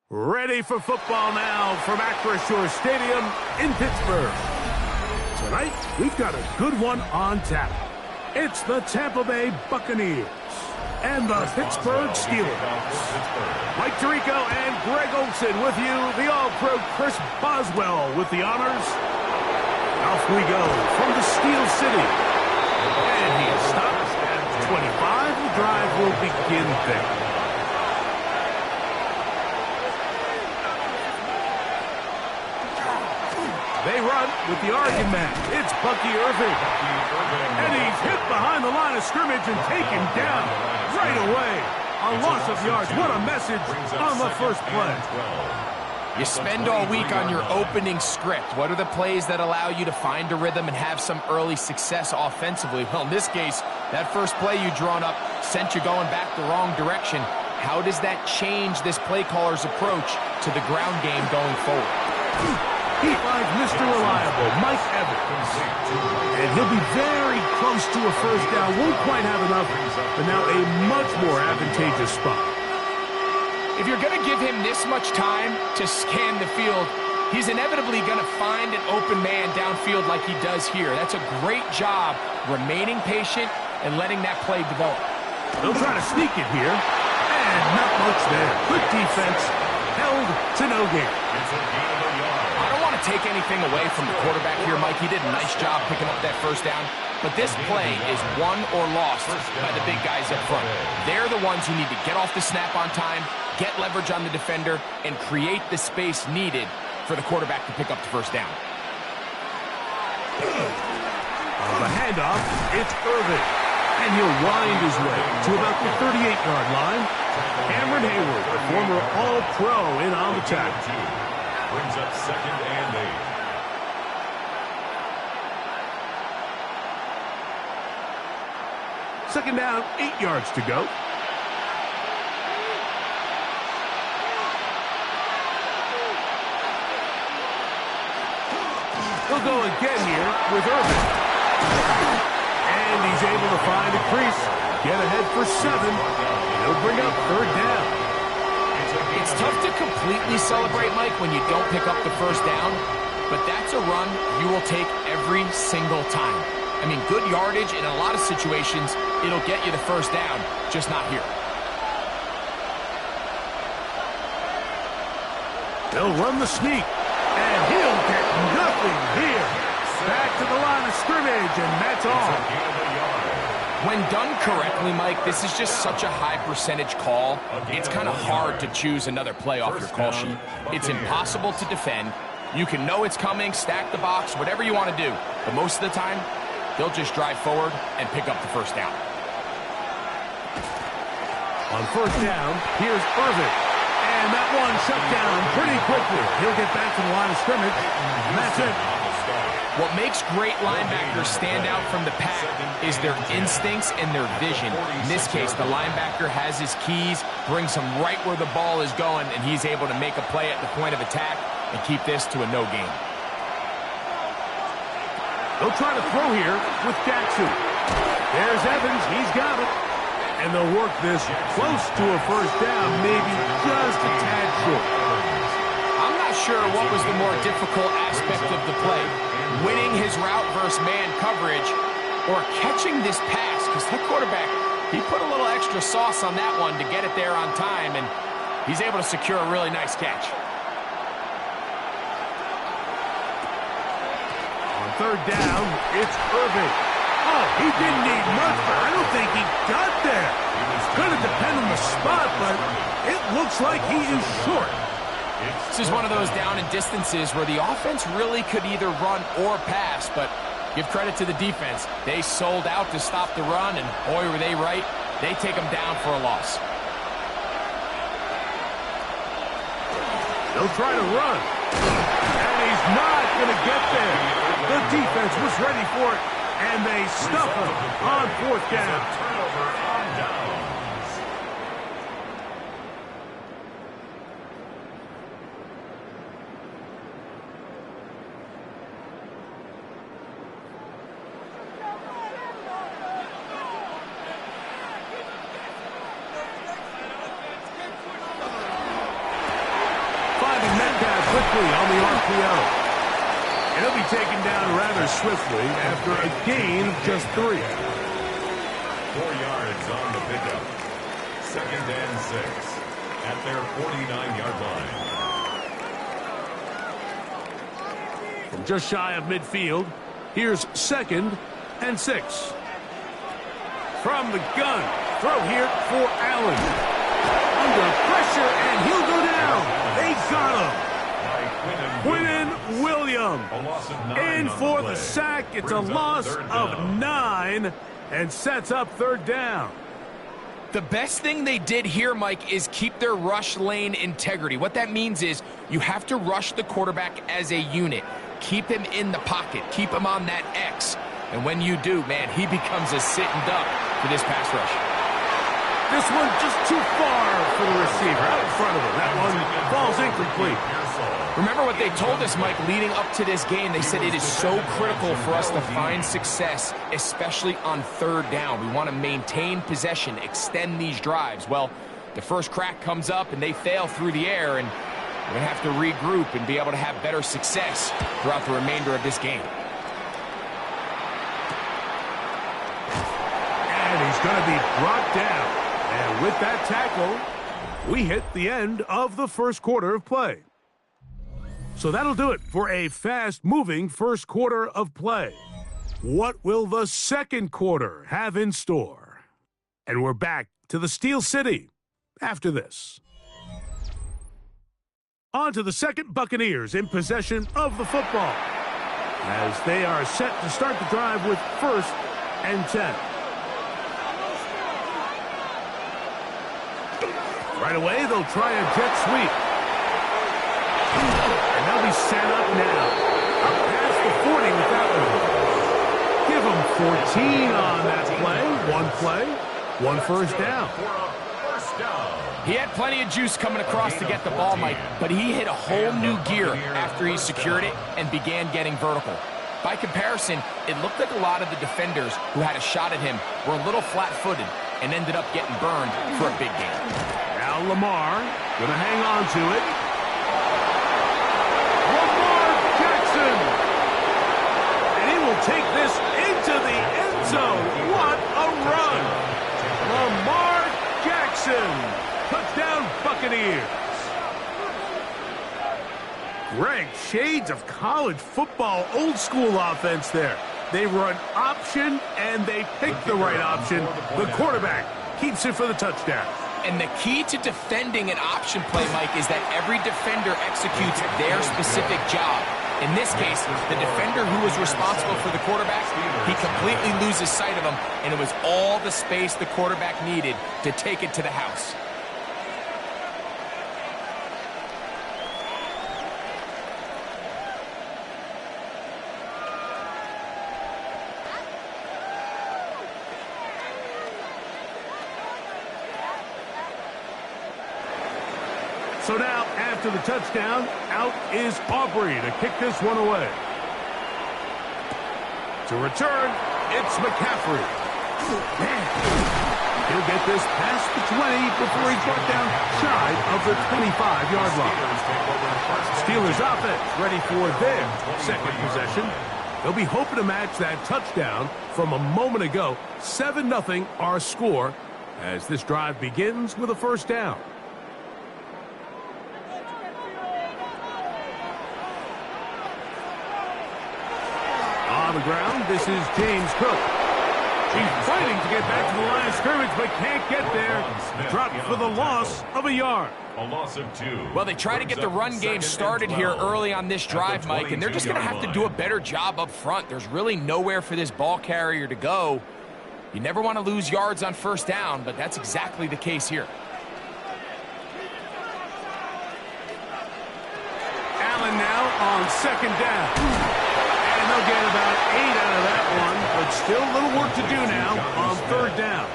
Ready for football now from Acrisure Stadium in Pittsburgh. Tonight, we've got a good one on tap. It's the Tampa Bay Buccaneers and the Pittsburgh Steelers. Mike Tirico and Greg Olsen with you, the All-Pro Chris Boswell with the honors. Off we go from the Steel City. And he is stopped at 25. The drive will begin there. They run with the argument. It's Bucky Irving. And he's hit behind the line of scrimmage and taken down right away. A loss of yards. What a message on the first play. You spend all week on your opening script. What are the plays that allow you to find a rhythm and have some early success offensively? Well, in this case, that first play you drawn up sent you going back the wrong direction. How does that change this play caller's approach to the ground game going forward? He finds Mr. Reliable, Mike Evans. And he'll be very close to a first down. Won't quite have enough, but now a much more advantageous spot. If you're going to give him this much time to scan the field, he's inevitably going to find an open man downfield like he does here. That's a great job remaining patient and letting that play develop. They'll try to sneak it here. And not much there. Good defense. Held to no gain. Take anything away from the quarterback here, Mike. He did a nice job picking up that first down, but this play is won or lost by the big guys up front. They're the ones who need to get off the snap on time, get leverage on the defender, and create the space needed for the quarterback to pick up the first down. The handoff, it's Irving, and he'll wind his way to about the 38-yard line. Cameron Hayward, the former All-Pro, in on the tackle. Brings up 2nd and 8. Second down, 8 yards to go. He'll go again here with Irving. And he's able to find a crease. Get ahead for 7. He'll bring up 3rd down. It's tough to completely celebrate, Mike, when you don't pick up the first down, but that's a run you will take every single time. I mean, good yardage in a lot of situations, it'll get you the first down, just not here. They'll run the sneak, and he'll get nothing here. Back to the line of scrimmage, and that's all. When done correctly, Mike, this is just such a high percentage call. It's kind of hard to choose another play off your call sheet. It's impossible to defend. You can know it's coming, stack the box, whatever you want to do. But most of the time, they'll just drive forward and pick up the first down. On first down, here's Irving. And that one shut down pretty quickly. He'll get back to the line of scrimmage, and that's it. What makes great linebackers stand out from the pack is their instincts and their vision. In this case, the linebacker has his keys, brings him right where the ball is going, and he's able to make a play at the point of attack and keep this to a no gain. They'll try to throw here with Jackson. There's Evans. He's got it. And they'll work this close to a first down, maybe just a tad short. I'm not sure what was the more difficult aspect of the play. Winning his route versus man coverage, or catching this pass, because that quarterback, he put a little extra sauce on that one to get it there on time, and he's able to secure a really nice catch. On third down, it's Irving. Oh, he didn't need much, but I don't think he got there. Going to depend on the spot, but it looks like he is short. This is one of those down and distances where the offense really could either run or pass, but give credit to the defense. They sold out to stop the run, and boy, were they right. They take them down for a loss. They'll try to run. And he's not going to get there. The defense was ready for it, and they stuff him on 4th down. Turnover on downs. quickly on the RPO. And he'll be taken down rather swiftly after a gain of just 3. 4 yards on the pickup. 2nd and 6 at their 49-yard line. From just shy of midfield, here's 2nd and 6. From the gun, throw here for Allen. Under pressure, and he'll go down. They got him. Quinnen Williams. In for the sack. It's a loss of 9 and sets up 3rd down. The best thing they did here, Mike, is keep their rush lane integrity. What that means is you have to rush the quarterback as a unit. Keep him in the pocket. Keep him on that X. And when you do, man, he becomes a sitting duck for this pass rush. This one just too far for the receiver. Out in front of him. That one falls incomplete. Remember what they told us, Mike, leading up to this game. They said it is so critical for us to find success, especially on 3rd down. We want to maintain possession, extend these drives. Well, the first crack comes up, and they fail through the air, and we're going to have to regroup and be able to have better success throughout the remainder of this game. And he's going to be brought down. And with that tackle, we hit the end of the first quarter of play. So that'll do it for a fast-moving first quarter of play. What will the second quarter have in store? And we're back to the Steel City after this. On to the second, Buccaneers in possession of the football as they are set to start the drive with 1st and 10. Right away, they'll try a jet sweep. And they'll be set up now. Up past the 40 with that one. Give them 14 on that play. 1 first down. He had plenty of juice coming across to get the ball, Mike, but he hit a whole new gear after he secured it and began getting vertical. By comparison, it looked like a lot of the defenders who had a shot at him were a little flat-footed and ended up getting burned for a big game. Now Lamar going to hang on to it. Lamar Jackson! And he will take this into the end zone. What a run! Lamar Jackson! Touchdown Buccaneers! Greg, shades of college football, old school offense there. They run option, and they pick the right option. The quarterback keeps it for the touchdown. And the key to defending an option play, Mike, is that every defender executes their specific job. In this case, the defender who was responsible for the quarterback, he completely loses sight of him, and it was all the space the quarterback needed to take it to the house. So now, after the touchdown, out is Aubrey to kick this one away. To return, it's McCaffrey. He'll get this past the 20 before he's brought down shy of the 25-yard line. Steelers offense ready for their second possession. They'll be hoping to match that touchdown from a moment ago. 7-0 our score as this drive begins with a first down. On the ground, this is James Cook. He's fighting to get back to the line of scrimmage, but can't get there. Dropped for the loss of a yard. A loss of 2. Well, they try to get the run game started here early on this drive, Mike, and they're just going to have to do a better job up front. There's really nowhere for this ball carrier to go. You never want to lose yards on first down, but that's exactly the case here. Allen now on second down. And they'll get about 8 out of that one, but still a little work to do now on third down.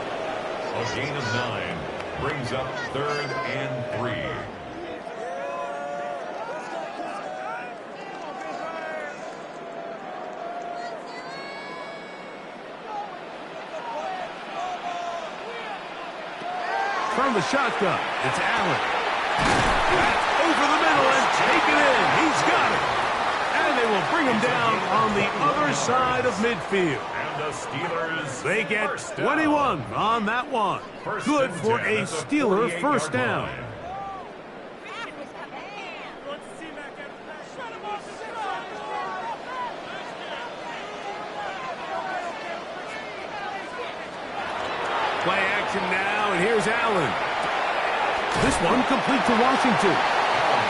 A gain of 9 brings up 3rd and 3. From the shotgun, it's Allen. That's over the middle, and take it in. He's got it. And they will bring him down on the other side of midfield. And the Steelers, They get first down. 21 on that one. First Good and for 10 a at the Steeler 48-yard first down. line. Play action now, and here's Allen. This one complete to Washington.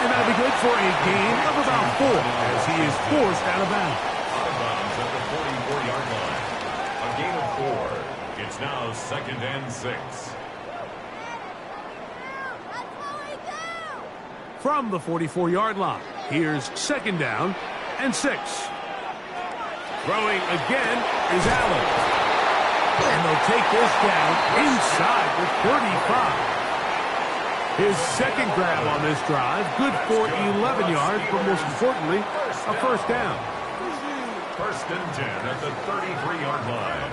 And that'll be good for a gain of about 4 as he is forced out of bounds. Out of bounds at the 44-yard line. A gain of 4. It's now 2nd and 6. From the 44-yard line, here's 2nd down and 6. Throwing again is Allen. And they'll take this down inside the 35. His second grab on this drive, good for 11 yards, but most importantly, a first down. 1st and 10 at the 33-yard line.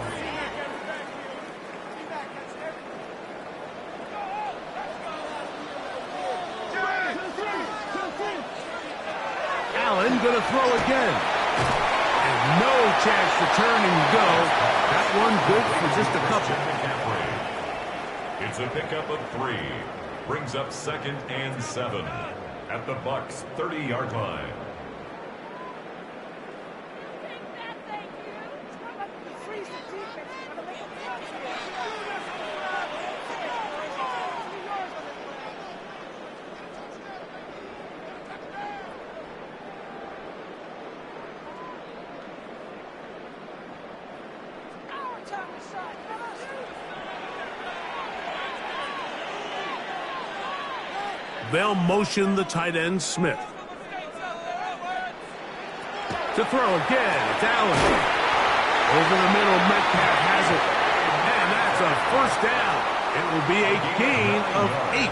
Allen going to throw again. And no chance to turn and go. That one good for just a couple. It's a pickup of 3. Brings up 2nd and 7 at the Bucs 30-yard line. They'll motion the tight end, Smith. To throw again, it's Allen. Over the middle, Metcalf has it. And that's a first down. It will be a gain of 8.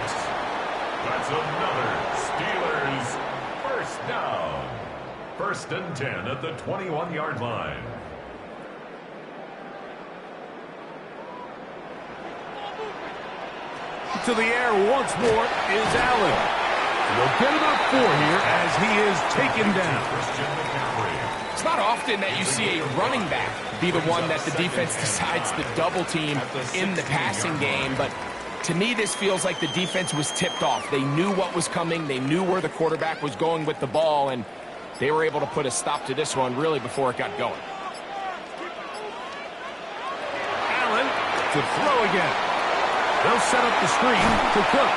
That's another Steelers first down. 1st and 10 at the 21-yard line. To the air once more is Allen. They'll get about 4 here as he is taken down. It's not often that you see a running back be the one that the defense decides to double team in the passing game, but to me this feels like the defense was tipped off. They knew what was coming, they knew where the quarterback was going with the ball, and they were able to put a stop to this one really before it got going. Allen to throw again. They'll set up the screen to Cook.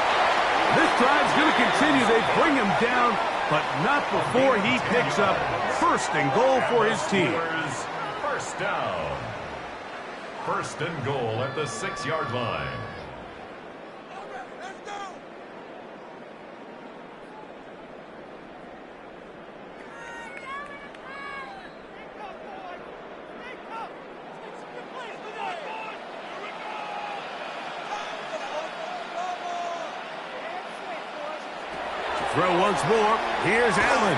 This drive's going to continue. They bring him down, but not before he picks up 1st and goal for his team. First down. 1st and goal at the 6-yard line. Throw once more. Here's Allen.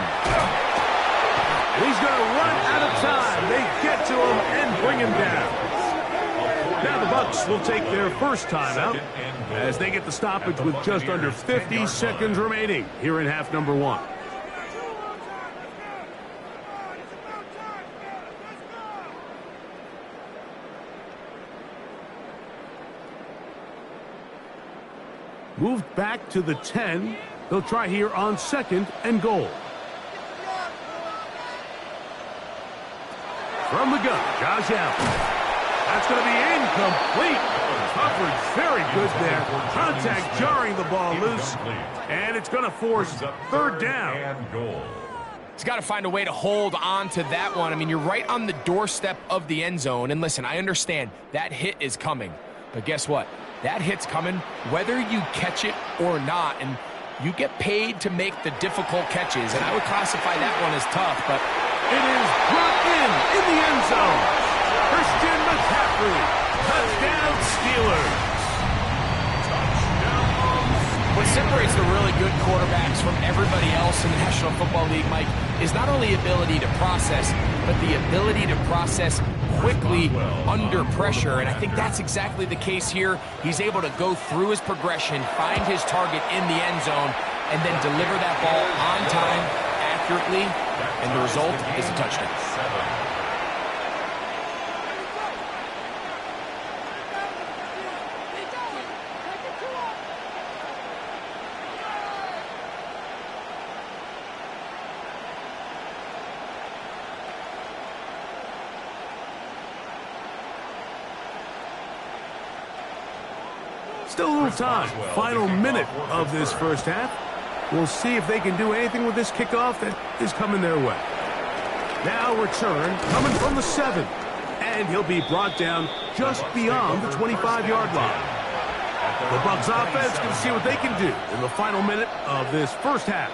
He's going to run out of time. They get to him and bring him down. Now the Bucs will take their first timeout as they get the stoppage with just under 50 seconds remaining here in half number 1. Moved back to the 10. They'll try here on 2nd and goal. From the gun, Josh Allen. That's going to be incomplete. Coverage very good there. Contact jarring the ball loose. And it's going to force 3rd down. And goal. He's got to find a way to hold on to that one. I mean, you're right on the doorstep of the end zone. And listen, I understand that hit is coming. But guess what? That hit's coming whether you catch it or not. And you get paid to make the difficult catches, and I would classify that one as tough, but it is brought in the end zone. Christian McCaffrey, touchdown Steelers. What separates the really good quarterbacks from everybody else in the National Football League, Mike, is not only ability to process, but the ability to process quickly under pressure, and I think that's exactly the case here. He's able to go through his progression, find his target in the end zone, and then deliver that ball on time, accurately, and the result is a touchdown. Still a little time. Final minute of this first half. We'll see if they can do anything with this kickoff that is coming their way. Now return coming from the 7. And he'll be brought down just beyond the 25-yard line. The Bucs offense can see what they can do in the final minute of this first half.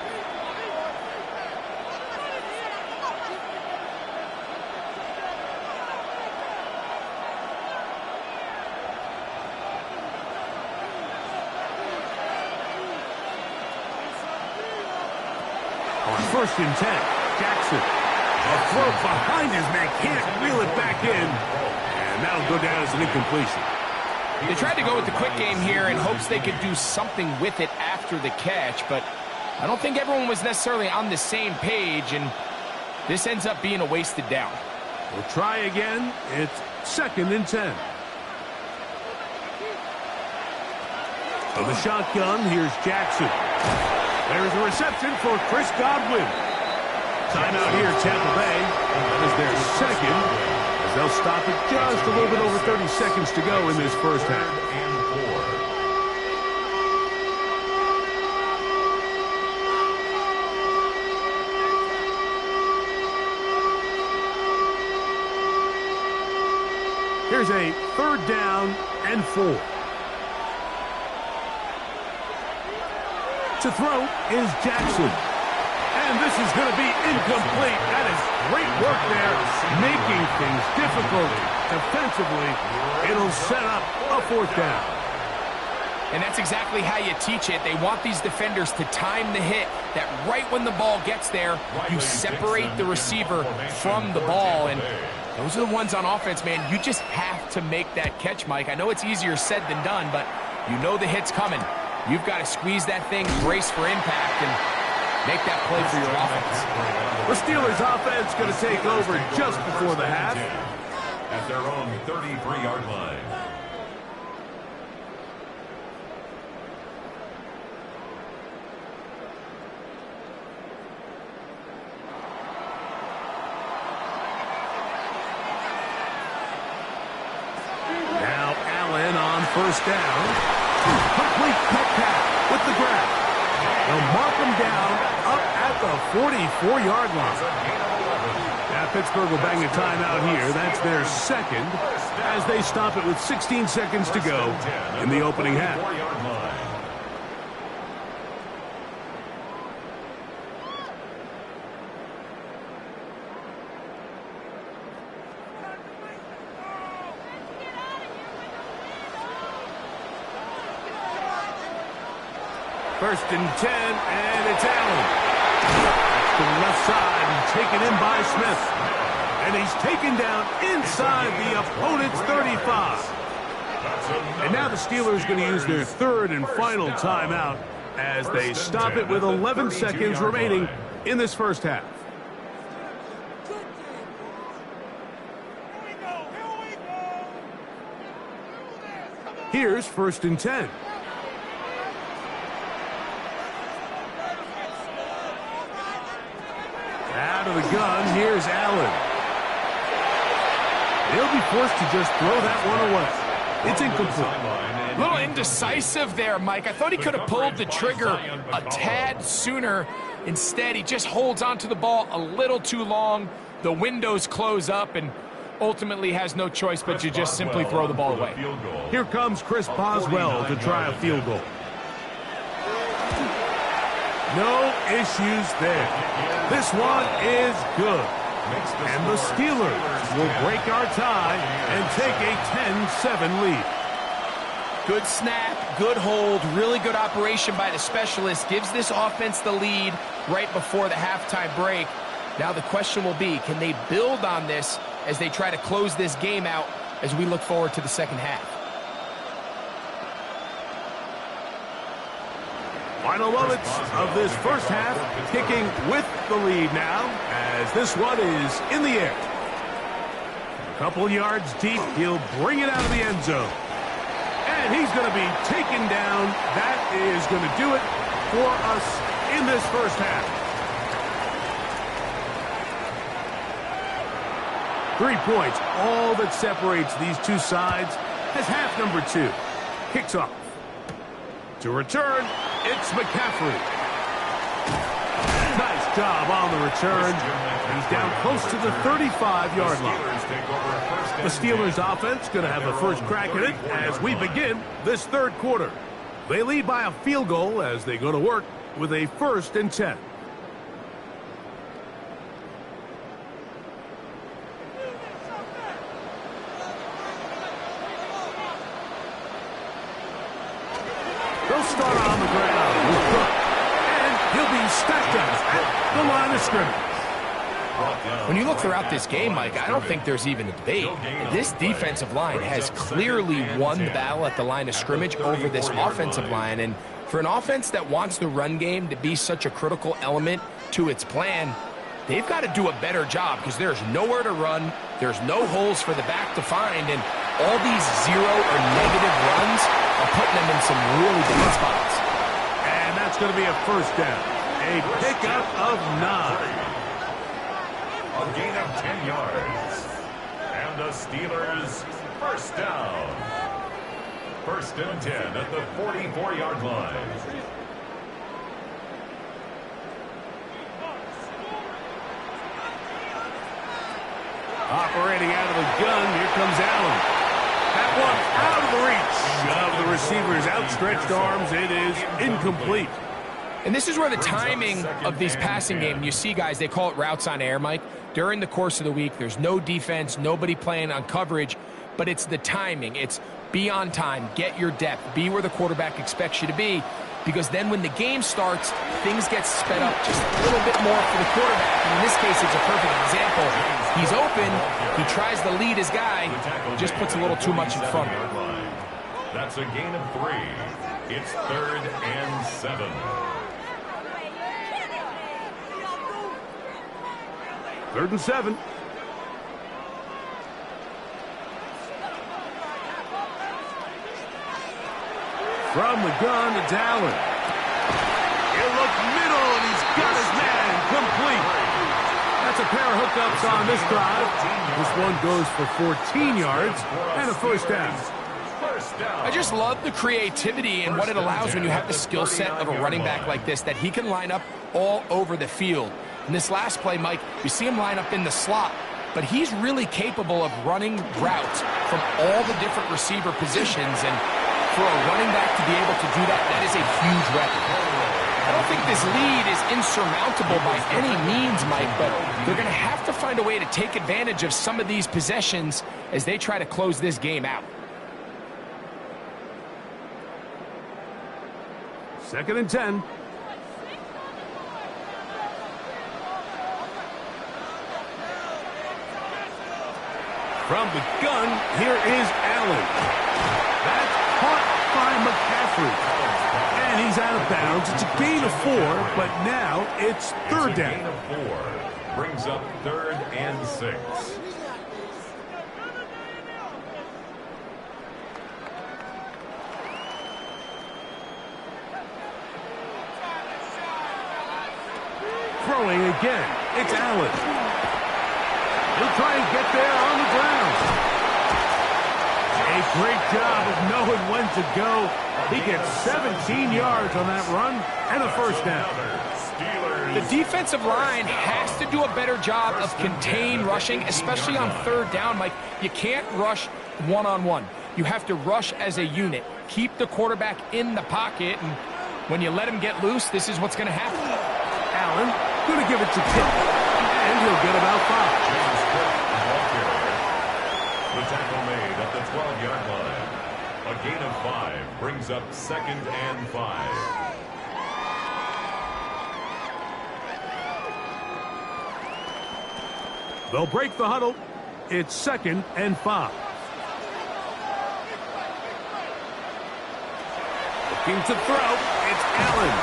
On 1st and 10, Jackson. A throw behind his man, can't reel it back in. And that'll go down as an incompletion. They tried to go with the quick game here in hopes they could do something with it after the catch, but I don't think everyone was necessarily on the same page, and this ends up being a wasted down. We'll try again. It's 2nd and 10. From the shotgun, here's Jackson. There's a reception for Chris Godwin. Timeout here, Tampa Bay. That is their second, as they'll stop it just a little bit over 30 seconds to go in this first half. Here's a 3rd down and 4. To throw is Jackson. And this is going to be incomplete. That is great work there, making things difficult defensively. It'll set up a 4th down. And that's exactly how you teach it. They want these defenders to time the hit, that right when the ball gets there, you separate the receiver from the ball. And those are the ones on offense, man. You just have to make that catch, Mike. I know it's easier said than done, but you know the hit's coming. You've got to squeeze that thing, brace for impact, and make that play for your offense. The Steelers' offense going to take over just before the half. At their own 33-yard line. Now Allen on 1st down. Complete Metcalf with the grab. They'll mark him down up at the 44-yard line. Now Pittsburgh will bang a timeout here. That's their 2nd as they stop it with 16 seconds to go in the opening half. First and 10, and it's Allen. To the left side, and taken in by Smith. And he's taken down inside the opponent's 35. And now the Steelers going to use their 3rd and final timeout as they stop it with 11 seconds remaining in this first half. Here's 1st and 10. Out of the gun, here's Allen. He'll be forced to just throw that one away. It's incomplete. A little indecisive there, Mike. I thought he could have pulled the trigger a tad sooner. Instead, he just holds onto the ball a little too long. The windows close up, and ultimately has no choice but to just simply throw the ball away. Here comes Chris Boswell to try a field goal. No issues there. This one is good. And the Steelers will break our tie and take a 10-7 lead. Good snap, good hold, really good operation by the specialist. Gives this offense the lead right before the halftime break. Now the question will be, can they build on this as they try to close this game out as we look forward to the second half? Final moments of this first half, kicking with the lead now, as this one is in the air. A couple yards deep, he'll bring it out of the end zone. And he's going to be taken down. That is going to do it for us in this first half. 3 points, all that separates these two sides as half number 2 kicks off. To return, it's McCaffrey. Nice job on the return. He's down close to the 35-yard line. The Steelers offense going to have the first crack at it as we begin this third quarter. They lead by a field goal as they go to work with a 1st and 10. They'll start on the ground with Cook, and he'll be stacked up at the line of scrimmage. When you look throughout this game, Mike, I don't think there's even a debate. This defensive line has clearly won the battle at the line of scrimmage over this offensive line. And for an offense that wants the run game to be such a critical element to its plan, they've got to do a better job because there's nowhere to run, there's no holes for the back to find, and all these zero or negative runs are putting them in some really bad spots. And that's going to be a first down. A pickup of 9. A gain of 10 yards. And the Steelers first down. 1st and 10 at the 44-yard line. Operating out of the gun, here comes Allen. That one out of the reach of the receiver's outstretched arms. It is incomplete. And this is where the timing of these passing game, you see guys, they call it routes on air, Mike. During the course of the week, there's no defense, nobody playing on coverage, but it's the timing. It's be on time, get your depth, be where the quarterback expects you to be, because then when the game starts, things get sped up just a little bit more for the quarterback. And in this case, it's a perfect example. He's open, he tries to lead his guy, just puts a little too much in front of him. That's a gain of 3. It's 3rd and 7. 3rd and 7. From the gun to Allen. He'll look middle, and he's got his man complete. That's a pair of hookups on this drive. This one goes for 14 yards and a first down. I just love the creativity and what it allows when you have the skill set of a running back like this, that he can line up all over the field. In this last play, Mike, you see him line up in the slot, but he's really capable of running routes from all the different receiver positions, and for a running back to be able to do that, that is a huge weapon. I don't think this lead is insurmountable by any means, Mike, but they're going to have to find a way to take advantage of some of these possessions as they try to close this game out. 2nd and 10. From the gun, here is Allen. That's caught by McCaffrey. And he's out of bounds. It's a gain of 4, but now it's 3rd down. Gain of 4 brings up 3rd and 6. Throwing again. It's Allen. He'll try and get there on the ground. A great job of knowing when to go. He gets 17 yards on that run and a first down. The defensive line has to do a better job of contain rushing, especially on 3rd down, Mike. You can't rush one-on-one. You have to rush as a unit. Keep the quarterback in the pocket, and when you let him get loose, this is what's going to happen. Allen going to give it to Cook, and he'll get about 5. The tackle made at the 12-yard line. A gain of 5 brings up 2nd and 5. They'll break the huddle. It's 2nd and 5. The Looking to throw. It's Allen.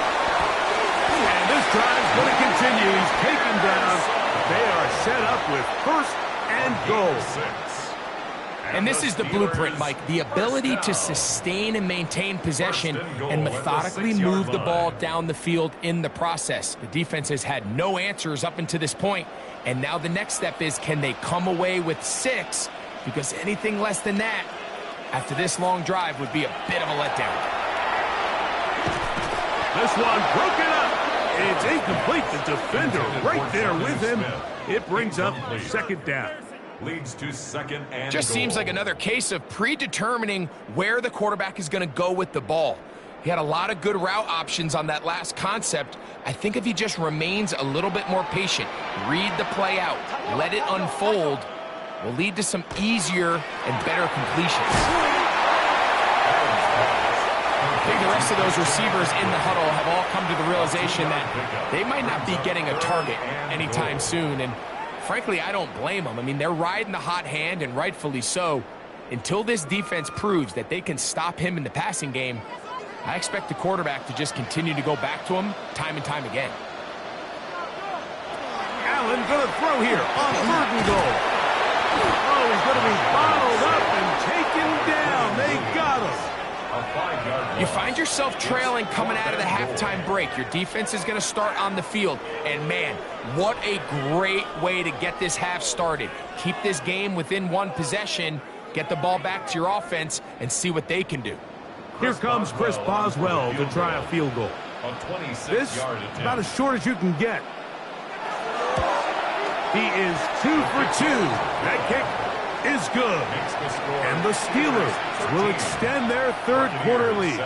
And this drive's going to continue. He's taken down. They are set up with first and goal. And this is the blueprint, Mike. The ability to sustain and maintain possession and methodically move the ball down the field in the process. The defense has had no answers up until this point. And now the next step is, can they come away with 6? Because anything less than that after this long drive would be a bit of a letdown. This one broken up. It's incomplete. The defender right there with him. It brings up second down. Leads to second and Just goal. seems like another case of predetermining where the quarterback is going to go with the ball. He had a lot of good route options on that last concept. I think if he just remains a little bit more patient, read the play out, let it unfold, will lead to some easier and better completions. I think the rest of those receivers in the huddle have all come to the realization that they might not be getting a target anytime soon. And frankly, I don't blame them. I mean, they're riding the hot hand, and rightfully so. Until this defense proves that they can stop him in the passing game, I expect the quarterback to just continue to go back to him time and time again. Allen going to throw here on third and goal. Oh, he's going to be bottled up and taken down. They got him. You find yourself trailing coming out of the halftime break. Your defense is going to start on the field. And, man, what a great way to get this half started. Keep this game within one possession, get the ball back to your offense, and see what they can do. Here comes Chris Boswell to try a field goal. This about as short as you can get. He is 2 for 2. That kick is good. And the Steelers will extend their third quarter lead.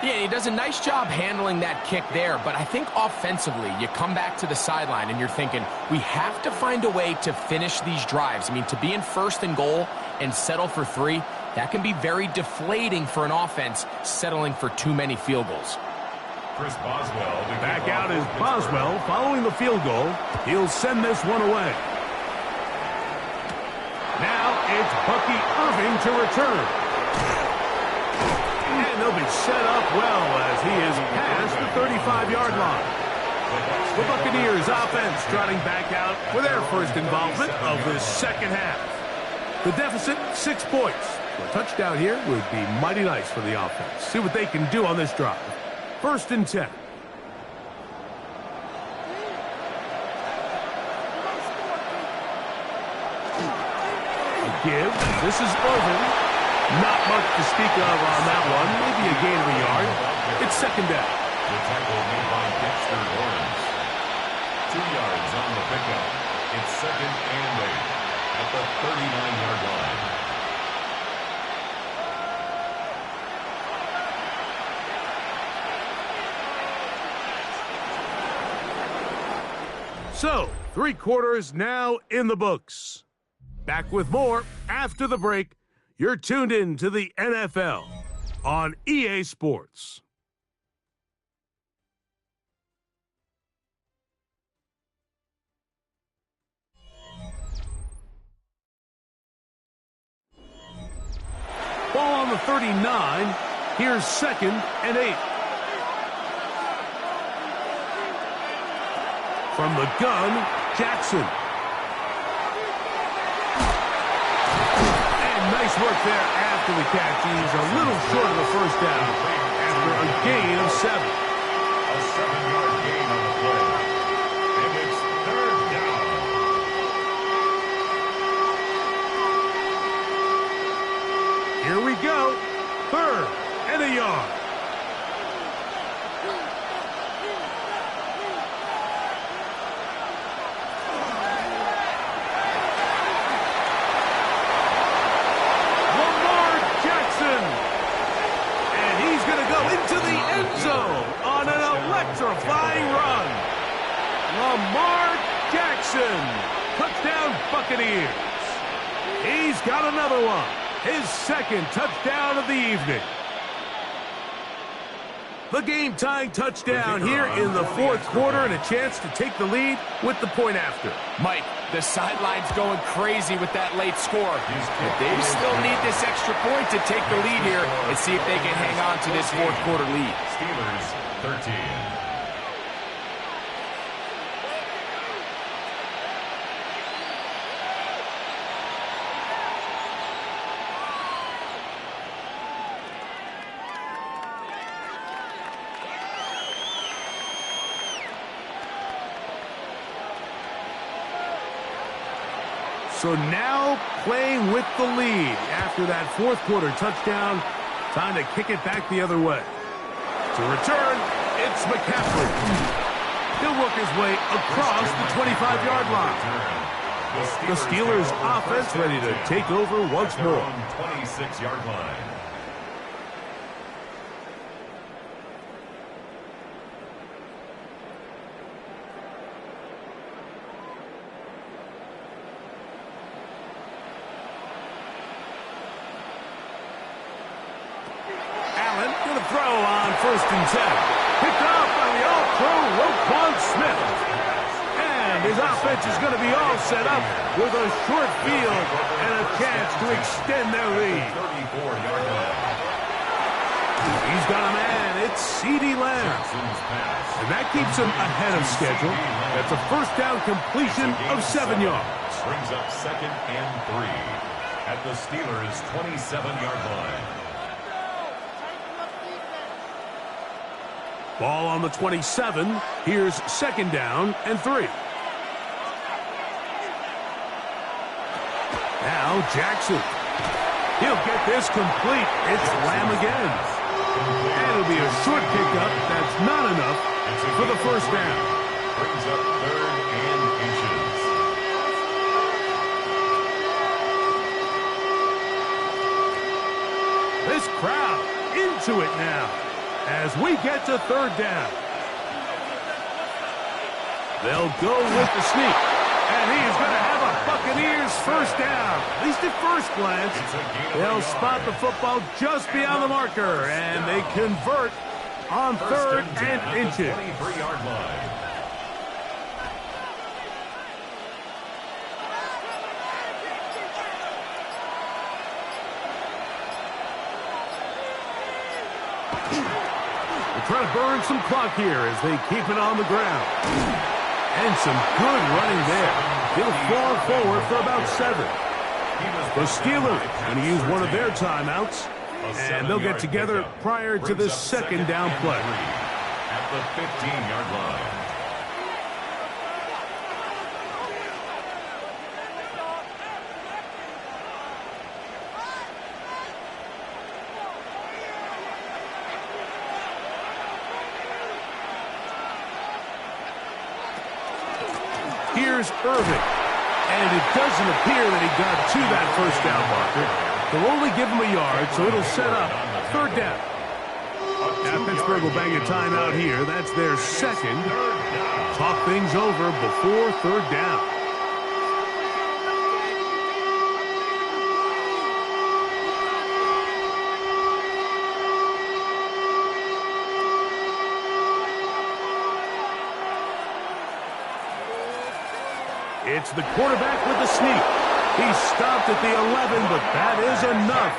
Yeah, he does a nice job handling that kick there, but I think offensively, you come back to the sideline and you're thinking, we have to find a way to finish these drives. I mean, to be in first and goal and settle for 3, that can be very deflating for an offense settling for too many field goals. Chris Boswell. Back out is Boswell following the field goal. He'll send this one away. Now it's Bucky Irving to return. And they'll be set up well as he is past the 35-yard line. The Buccaneers offense trotting back out for their first involvement of this second half. The deficit, 6 points. A touchdown here would be mighty nice for the offense. See what they can do on this drive. First and 10. Give. This is Irvin. Not much to speak of on that one. Maybe a gain of a yard. It's second down. The tackle made by Dexter Lawrence. 2 yards on the pickup. It's second and 8 at the 39-yard line. So, 3 quarters now in the books. Back with more after the break. You're tuned in to the NFL on EA Sports. Ball on the 39. Here's second and 8. From the gun, Jackson. And nice work there after the catch. He's a little short of the first down after a gain of 7. A 7-yard gain on the play. And it's third down. Here we go. Third and a yard. Electrifying run. Lamar Jackson. Touchdown Buccaneers. He's got another one. His second touchdown of the evening. The game-tying touchdown here in the fourth quarter and a chance to take the lead with the point after. Mike, the sideline's going crazy with that late score. But they still need this extra point to take the lead here and see if they can hang on to this fourth quarter lead. Steelers 13. So now playing with the lead after that fourth quarter touchdown. Time to kick it back the other way. To return, it's McCaffrey. He'll work his way across the 25-yard line. The Steelers offense ready to take over once more. 26-yard line. Throw on 1st and 10. Picked off by the all-pro Roquan Smith. And his offense is going to be all set up with a short field and a chance to extend their lead. 34-yard line. He's got a man. It's CeeDee Lamb. And that keeps him ahead of schedule. That's a first down completion of 7 yards. Brings up 2nd and 3 at the Steelers' 27-yard line. Ball on the 27. Here's 2nd down and 3. Now Jackson. He'll get this complete. It's Lamb again. And it'll be a short pickup. That's not enough for the first down. Brings up 3rd and inches. This crowd into it now as we get to 3rd down. They'll go with the sneak. And he's going to have a Buccaneers first down. At least at first glance, they'll spot the football just beyond the marker. And they convert on 3rd and inches. 23-yard line. Trying to burn some clock here as they keep it on the ground. And some good running there. He'll fall forward for about 7. The Steelers going to use one of their timeouts. And they'll get together prior to the 2nd down play. At the 15-yard line. Here's Irving. And it doesn't appear that he got to that first down marker. They'll only give him a yard, so it'll set up 3rd down. Now Pittsburgh will bang a timeout here. That's their 2nd. Talk things over before 3rd down. It's the quarterback with the sneak. He stopped at the 11, but that is enough.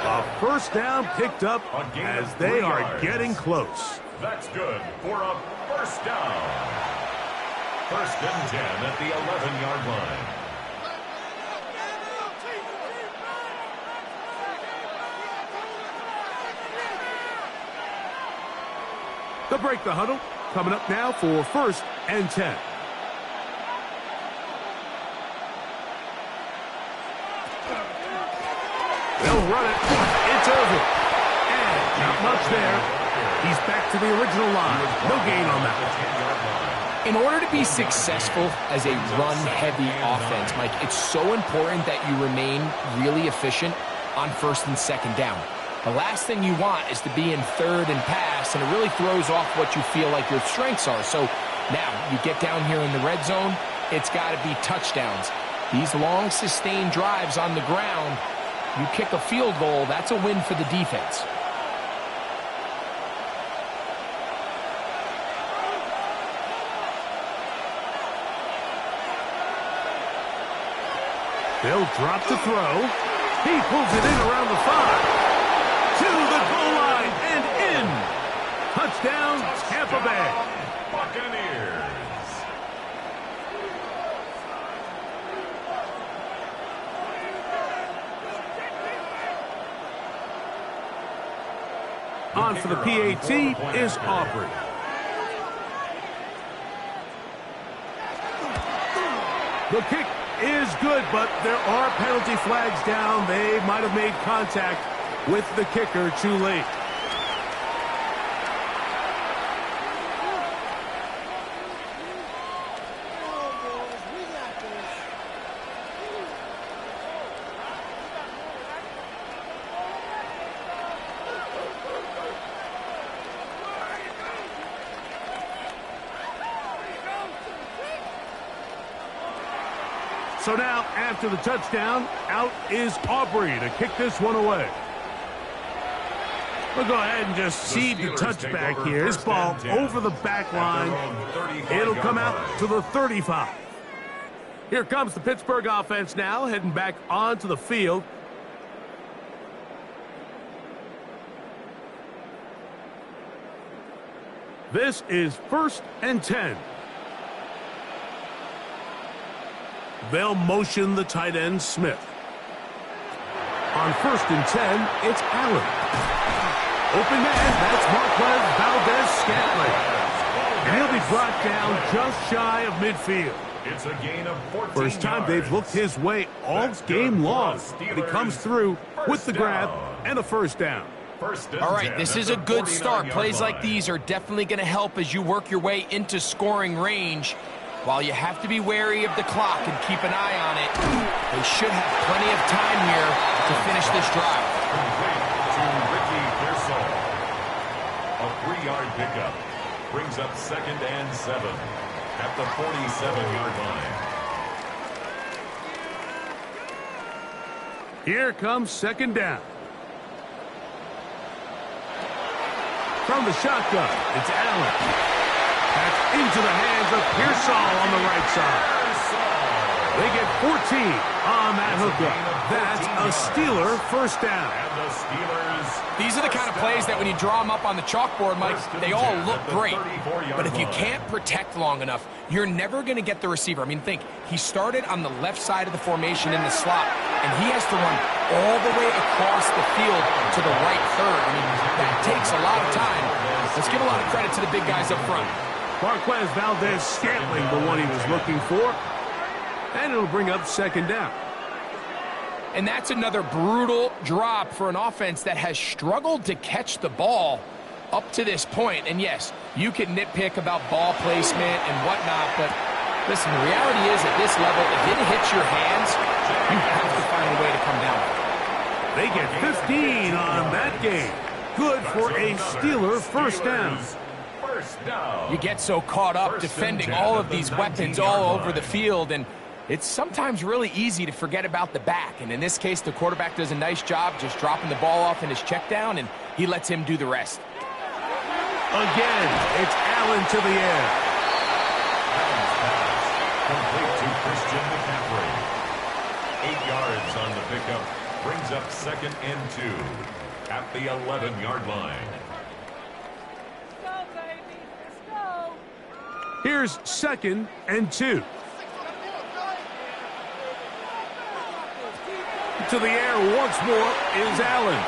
A first down picked up as they are getting close. That's good for a first down. 1st and 10 at the 11-yard line. They'll break the huddle. Coming up now for 1st and 10. They'll run it. It's over. And not much there. He's back to the original line. No gain on that. In order to be successful as a run-heavy offense, Mike, it's so important that you remain really efficient on 1st and 2nd down. The last thing you want is to be in 3rd and pass, and it really throws off what you feel like your strengths are. So now you get down here in the red zone, it's got to be touchdowns. These long, sustained drives on the ground, you kick a field goal, that's a win for the defense. They'll drop to throw. He pulls it in around the 5. To the goal line and in. Touchdown, Tampa Bay. Buccaneers. On for the PAT is Aubrey. The kick is good, but there are penalty flags down. They might have made contact with the kicker too late. So now, after the touchdown, out is Aubrey to kick this one away. We'll go ahead and just cede the touchback here. This ball over the back line. It'll come out to the 35. Here comes the Pittsburgh offense now, heading back onto the field. This is 1st and 10. They'll motion the tight end, Smith. On 1st and 10, it's Allen. Open man, that's Marquez Valdez-Scantling. And he'll be brought down just shy of midfield. It's a gain of 14 First time yards. they've looked his way all game long. But he comes through with the grab and a first down. All right, this is a good start. Plays like these are definitely going to help as you work your way into scoring range. While you have to be wary of the clock and keep an eye on it, they should have plenty of time here to finish this drive. Complete to Ricky Pearsall. A 3-yard pickup brings up 2nd and 7 at the 47-yard line. Here comes 2nd down. From the shotgun, it's Allen. That's into the hands of Pearsall on the right side. They get 14 on that hookup. That's a Steeler first down. And the Steelers. These are the kind of plays that when you draw them up on the chalkboard, Mike, they all look great. But if you can't protect long enough, you're never going to get the receiver. I mean, think, he started on the left side of the formation in the slot, and he has to run all the way across the field to the right third. I mean, that takes a lot of time. Let's give a lot of credit to the big guys up front. Marquez Valdez-Scantling, the one he was looking for. And it'll bring up 2nd down. And that's another brutal drop for an offense that has struggled to catch the ball up to this point. And yes, you can nitpick about ball placement and whatnot, but listen, the reality is at this level, if it hits your hands, you have to find a way to come down. They get 15 on that game. Good for a Steeler first down. You get so caught up defending all of these weapons all over the field, and it's sometimes really easy to forget about the back. And in this case, the quarterback does a nice job just dropping the ball off in his check down, and he lets him do the rest. Again, it's Allen to the air. Allen's pass complete to Christian McCaffrey. 8 yards on the pickup brings up 2nd and 2 at the 11-yard line. Here's 2nd and 2. To the air once more is Allen.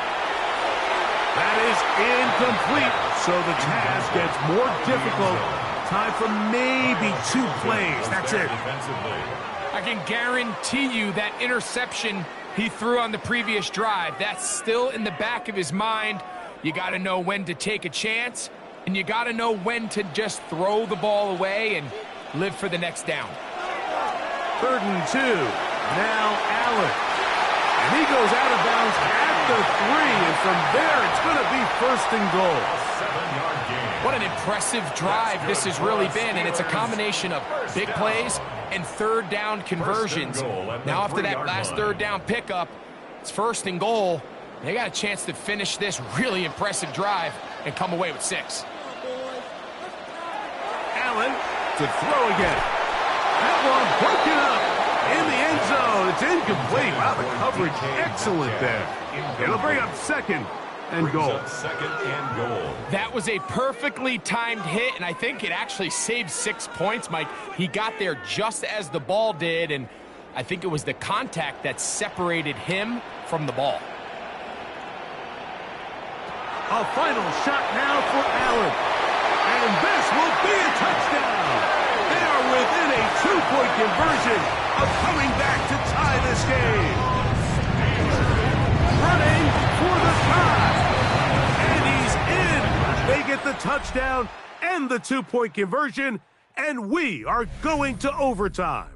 That is incomplete, so the task gets more difficult. Time for maybe 2 plays. That's it. I can guarantee you that interception he threw on the previous drive, that's still in the back of his mind. You got to know when to take a chance, and you got to know when to just throw the ball away and live for the next down. 3rd and 2. Now Allen. And he goes out of bounds at the 3, and from there it's going to be 1st and goal. What an impressive drive this has really been, and it's a combination of big plays and 3rd down conversions. Now after that last 3rd down pickup, it's 1st and goal. They got a chance to finish this really impressive drive and come away with 6. Allen to throw again. That one broken up. in the end zone. It's incomplete. Wow, the coverage excellent there. It'll bring up second and goal. That was a perfectly timed hit, and I think it actually saved 6 points, Mike. He got there just as the ball did, and I think it was the contact that separated him from the ball. A final shot now for Allen. And this will be a touchdown. They are within a 2-point conversion of coming back to tie this game. Running for the tie. And he's in. They get the touchdown and the 2-point conversion, and we are going to overtime.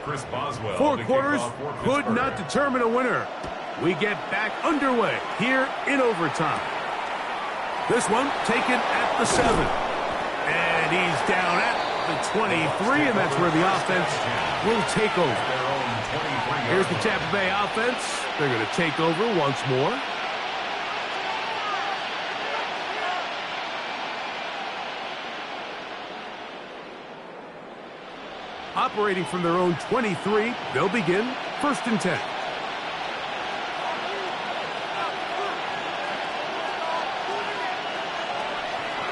Chris Boswell. 4 quarters could not determine a winner. We get back underway here in overtime. This one taken at the 7. And he's down at the 23, and that's where the offense will take over. Here's the Tampa Bay offense. They're going to take over once more. Operating from their own 23, they'll begin 1st and 10.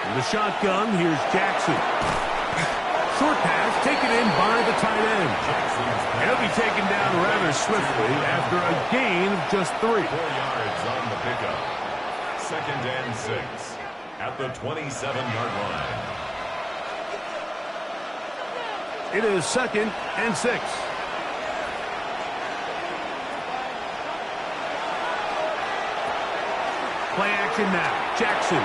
In the shotgun, here's Jackson. Short pass taken in by the tight end. He'll be taken down rather swiftly after a gain of just 3. 4 yards on the pickup. 2nd and 6 at the 27-yard line. It is 2nd and 6. Play action now. Jackson.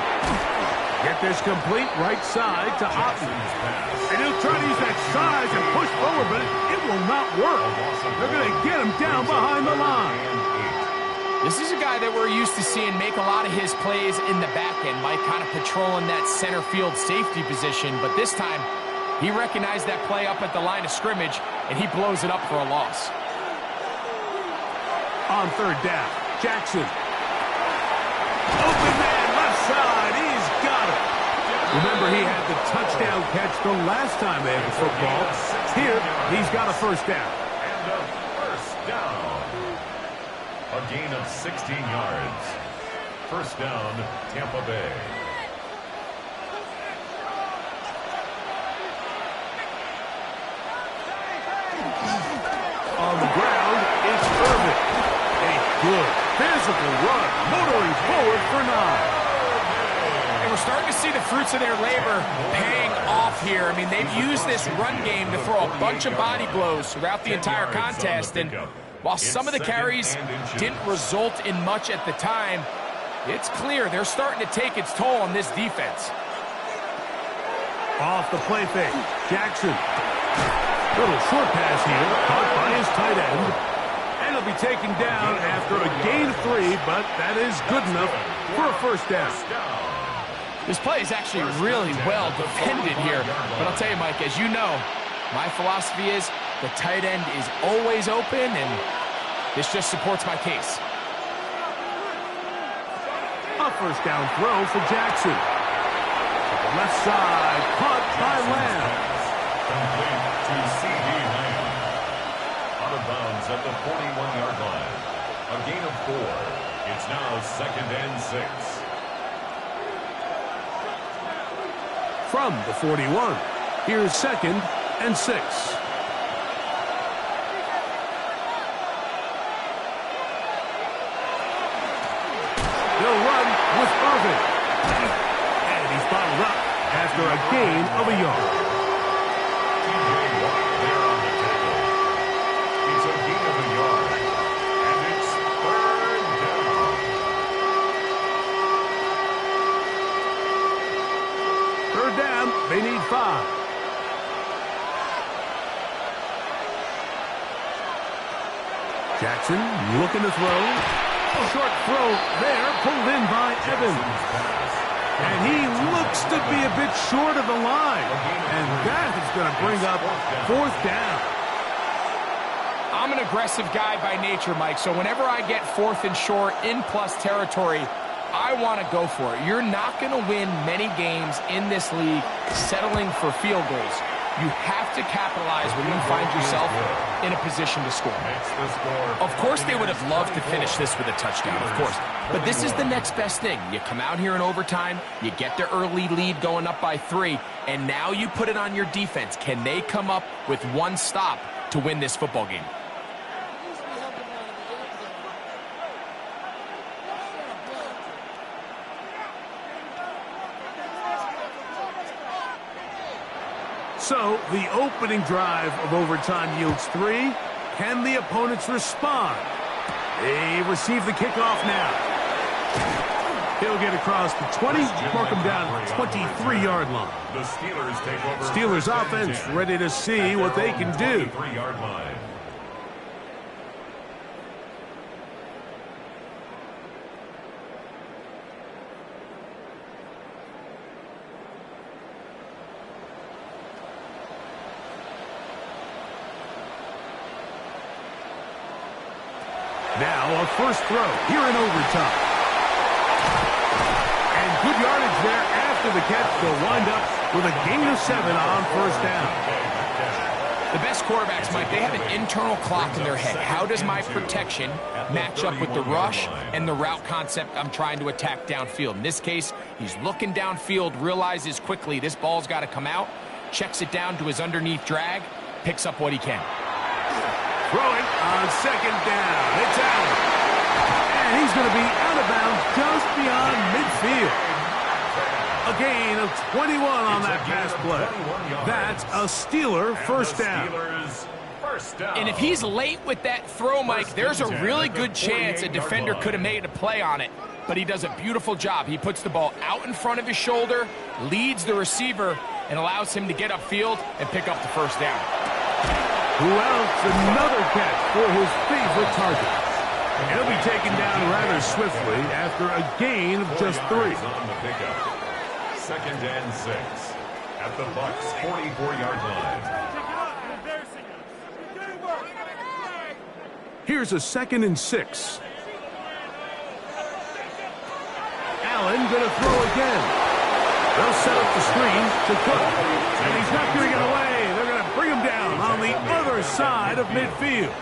Get this complete right side to Otten. And he'll try to use that size and push forward, but it will not work. They're going to get him down behind the line. This is a guy that we're used to seeing make a lot of his plays in the back end, Mike, kind of patrolling that center field safety position, but this time he recognized that play up at the line of scrimmage, and he blows it up for a loss. On 3rd down, Jackson. Open man, left side. He's got it. Remember, he had the touchdown catch the last time they had the football. Here, he's got a 1st down. And a 1st down. A gain of 16 yards. 1st down, Tampa Bay. On the ground, it's Irvin. A good physical run, motoring forward for 9. And we're starting to see the fruits of their labor paying off here. I mean, they've used this run game to throw a bunch of body blows throughout the entire contest. And while some of the carries didn't result in much at the time, it's clear they're starting to take its toll on this defense. Off the play fake, Jackson. Little short pass here, caught by his tight end. And he'll be taken down after a gain of 3, but that is good enough for a 1st down. This play is actually really well defended here. But I'll tell you, Mike, as you know, my philosophy is the tight end is always open, and this just supports my case. A 1st down throw for Jackson. To the left side, caught by Lamb. Complete to C.D. Lamb. Out of bounds at the 41-yard line. A gain of 4. It's now 2nd and 6. From the 41, here's 2nd and 6. They'll run with Irvin. And he's bottled up after a gain of a yard. They need 5. Jackson looking to throw. Short throw there, pulled in by Evans. And he looks to be a bit short of the line. And that is going to bring up fourth down. I'm an aggressive guy by nature, Mike, so whenever I get fourth and short in plus territory, I want to go for it. You're not going to win many games in this league settling for field goals. You have to capitalize when you find yourself in a position to score. Of course, they would have loved to finish this with a touchdown, of course. But this is the next best thing. You come out here in overtime, you get the early lead going up by 3, and now you put it on your defense. Can they come up with one stop to win this football game? So, the opening drive of overtime yields 3. Can the opponents respond? They receive the kickoff now. He'll get across the 20, mark him down at the 23-yard line. The Steelers take over. Steelers offense ready to see what they can do. 23-yard line. Now a first throw here in overtime. And good yardage there after the catch. They'll wind up with a gain of 7 on first down. The best quarterbacks, Mike, they have an internal clock in their head. How does my protection match up with the rush and the route concept I'm trying to attack downfield? In this case, he's looking downfield, realizes quickly this ball's got to come out, checks it down to his underneath drag, picks up what he can. Throwing on second down. It's Allen. And he's going to be out of bounds just beyond midfield. A gain of 21 on that pass play. That's a Steeler first down. And if he's late with that throw, Mike, there's a really good chance a defender could have made a play on it. But he does a beautiful job. He puts the ball out in front of his shoulder, leads the receiver, and allows him to get upfield and pick up the first down. Who else? Another catch for his favorite target. And he'll be taken down rather swiftly after a gain of just 3. On the pickup. 2nd and 6 at the Bucs 44-yard line. Here's a 2nd and 6. Allen going to throw again. They'll set up the screen to Cook. And he's not going to get away. They're going to bring him down on the other side of midfield.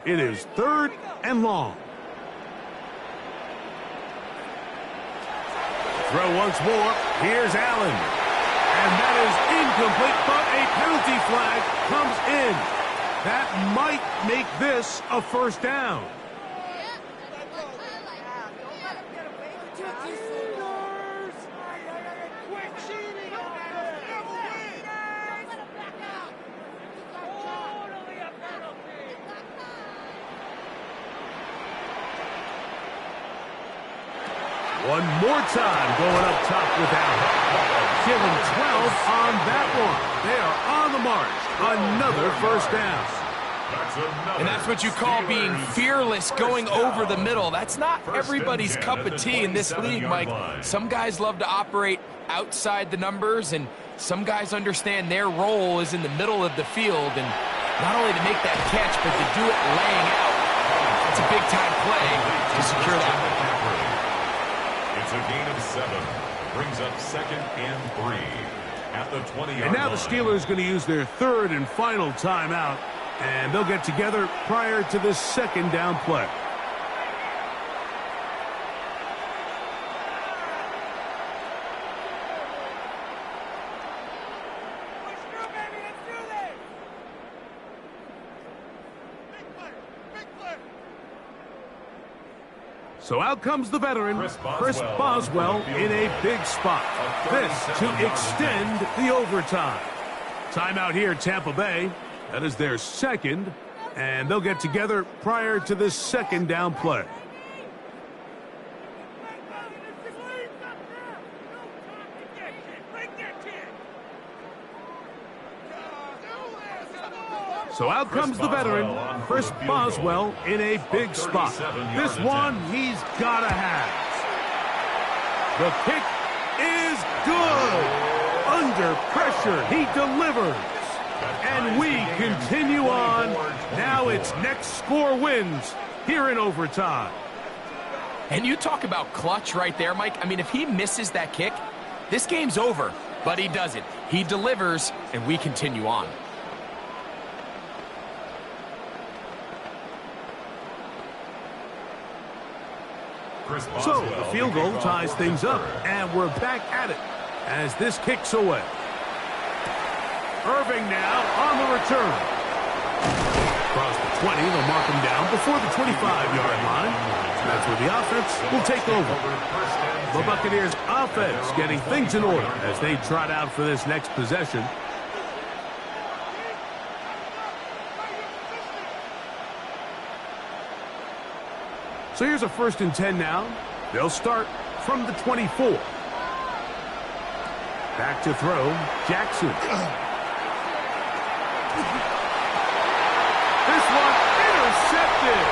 It is 3rd and long. Throw once more. Here's Allen. And that is incomplete, but a penalty flag comes in. That might make this a first down. One more time going up top with Allen. Give him 12 on that one. They are on the march. Another first down. And that's what you call being fearless, going over the middle. That's not everybody's cup of tea in this league, Mike. Some guys love to operate outside the numbers, and some guys understand their role is in the middle of the field. And not only to make that catch, but to do it laying out. It's a big-time play to secure that one. It's a gain of 7. Brings up 2nd and 3 at the 20-yard line. And now the Steelers going to use their 3rd and final timeout, and they'll get together prior to this 2nd down play. So out comes the veteran, Chris Boswell, in a big spot. This to extend the overtime. Timeout here, Tampa Bay. That is their 2nd And they'll get together prior to this second down play. So out comes the veteran, Chris Boswell, in a big spot. This one he's got to have. The kick is good. Under pressure, he delivers. And we continue on. Now it's next score wins here in overtime. And you talk about clutch right there, Mike. I mean, if he misses that kick, this game's over. But he doesn't. He delivers, and we continue on. So the field goal ties things up, and we're back at it as this kicks away. Irving now on the return. Across the 20, they'll mark him down before the 25-yard line. That's where the offense will take over. The Buccaneers offense getting things in order as they trot out for this next possession. So here's a 1st and 10 now. They'll start from the 24. Back to throw, Jackson. This one intercepted.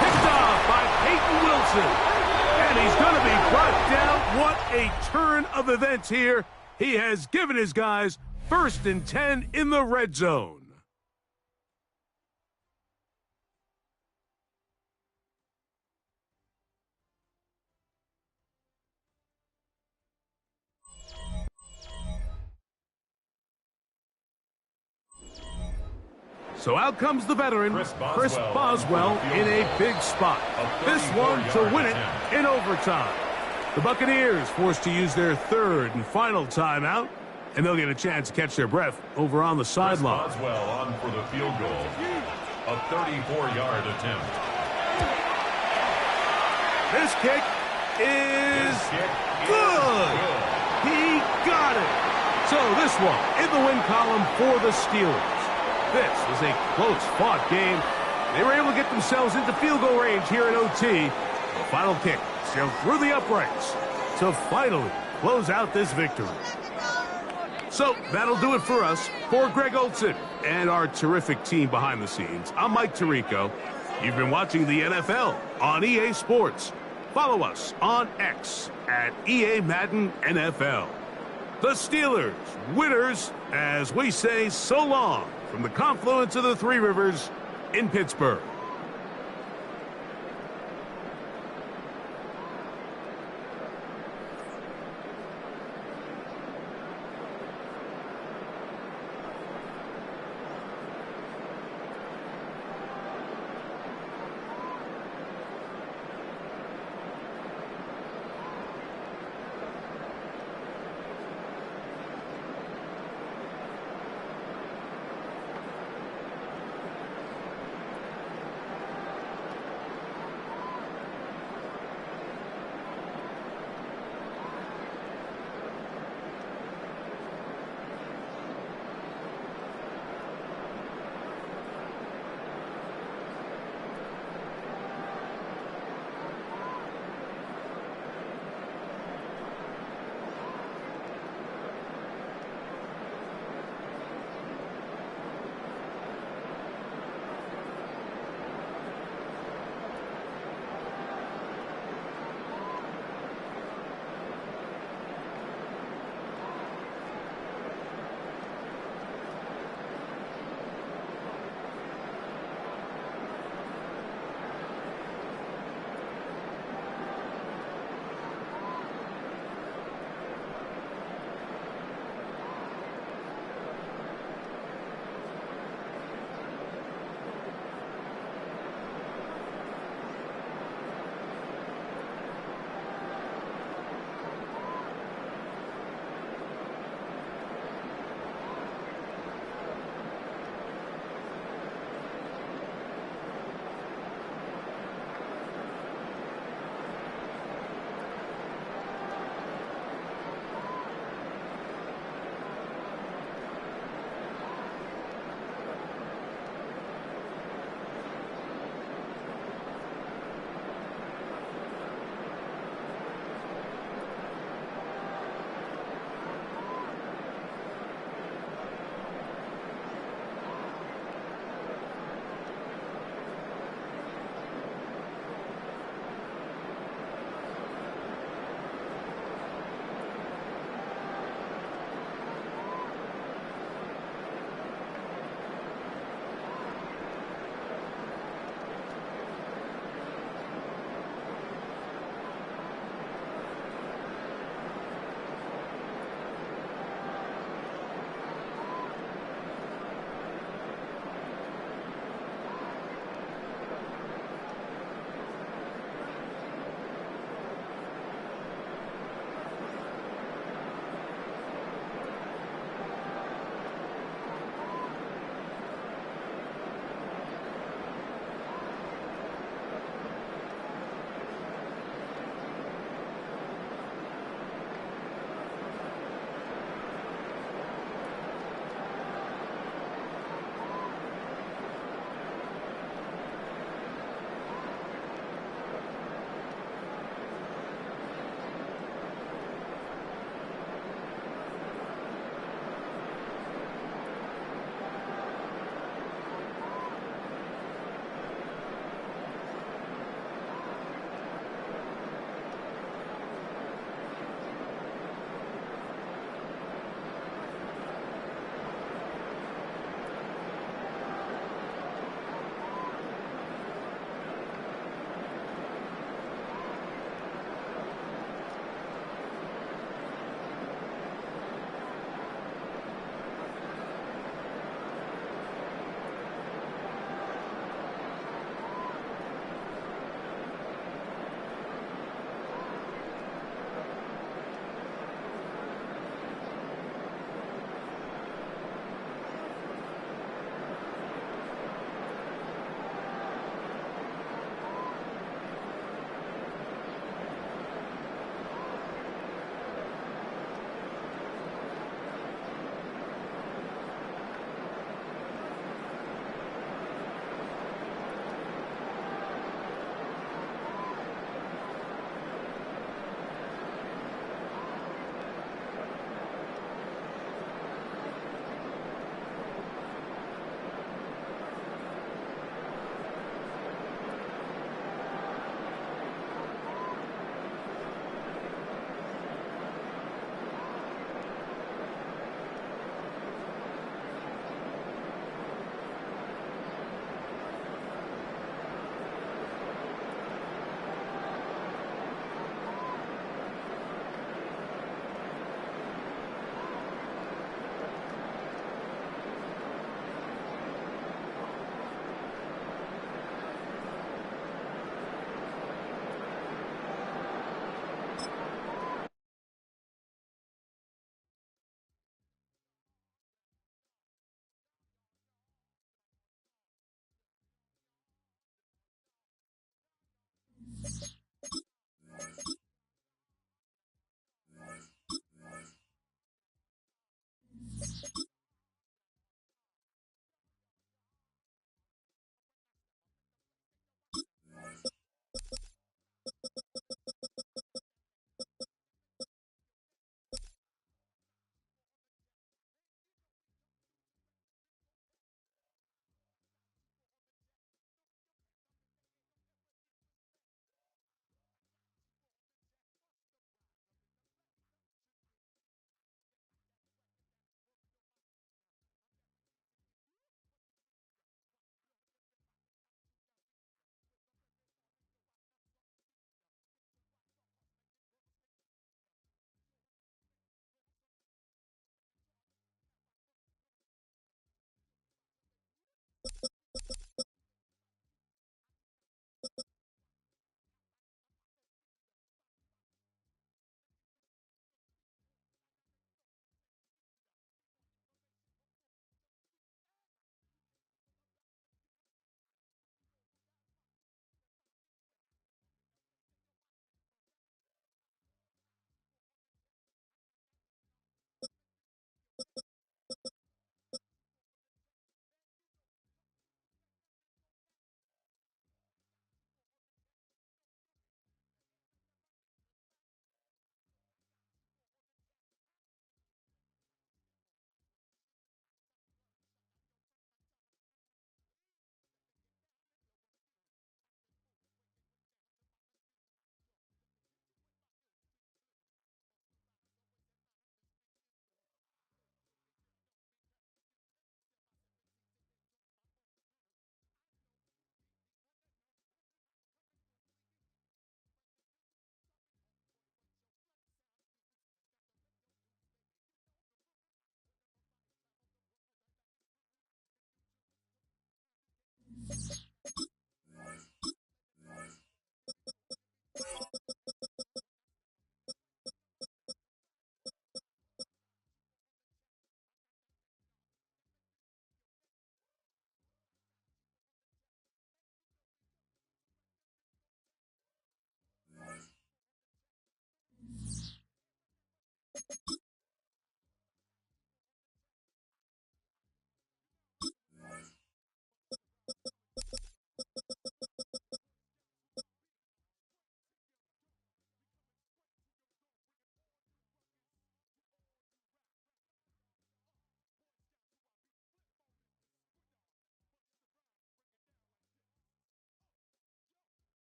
Picked off by Peyton Wilson. And he's going to be brought down. What a turn of events here. He has given his guys 1st and 10 in the red zone. So out comes the veteran, Chris Boswell, in a big spot. This one to win it in overtime. The Buccaneers forced to use their 3rd and final timeout, and they'll get a chance to catch their breath over on the sideline. Boswell on for the field goal. A 34-yard attempt. This kick is good. He got it. So this one in the win column for the Steelers. This was a close-fought game. They were able to get themselves into field goal range here in OT. The final kick sailed through the uprights to finally close out this victory. So that'll do it for us. For Greg Olsen and our terrific team behind the scenes, I'm Mike Tirico. You've been watching the NFL on EA Sports. Follow us on X at EA Madden NFL. The Steelers, winners, as we say so long from the confluence of the Three Rivers in Pittsburgh.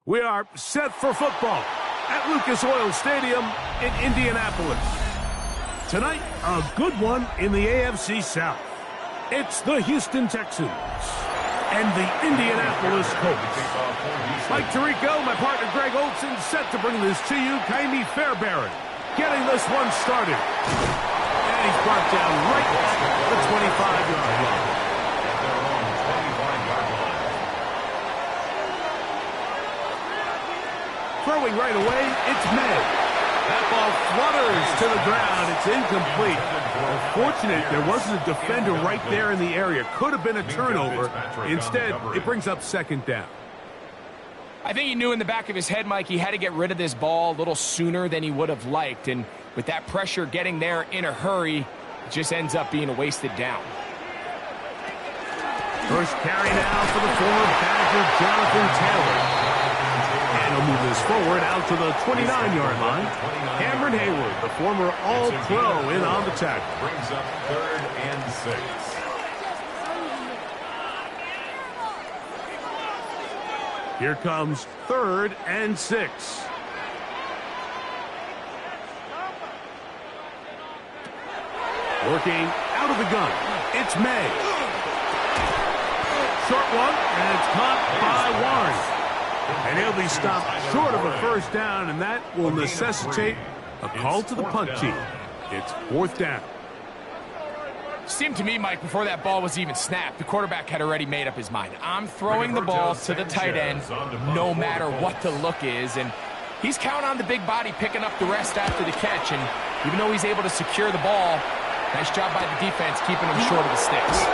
We are set for football at Lucas Oil Stadium in Indianapolis. Tonight, a good one in the AFC South. It's the Houston Texans and the Indianapolis Colts. Mike Tirico, my partner Greg Olson, set to bring this to you. Kaimi Fairbairn getting this one started. And he's brought down right at the 25-yard line. Throwing right away, it's May. That ball flutters to the ground. It's incomplete. Unfortunate, there wasn't a defender right there in the area. Could have been a turnover. Instead, it brings up second down. I think he knew in the back of his head, Mike, he had to get rid of this ball a little sooner than he would have liked. And with that pressure getting there in a hurry, it just ends up being a wasted down. First carry now for the former Badger, Jonathan Taylor. And he'll move this forward out to the 29-yard line. Cameron Hayward, the former All-Pro, in on the tackle. Brings up 3rd and 6. Here comes 3rd and 6. Working out of the gun. It's May. Short one, and it's caught by Warren. And he'll be stopped short of a first down, and that will necessitate a call to the punt team. It's 4th down. Seemed to me, Mike, before that ball was even snapped, the quarterback had already made up his mind. I'm throwing the ball to the tight end no matter what the look is, and he's counting on the big body picking up the rest after the catch, and even though he's able to secure the ball, nice job by the defense keeping him short of the sticks.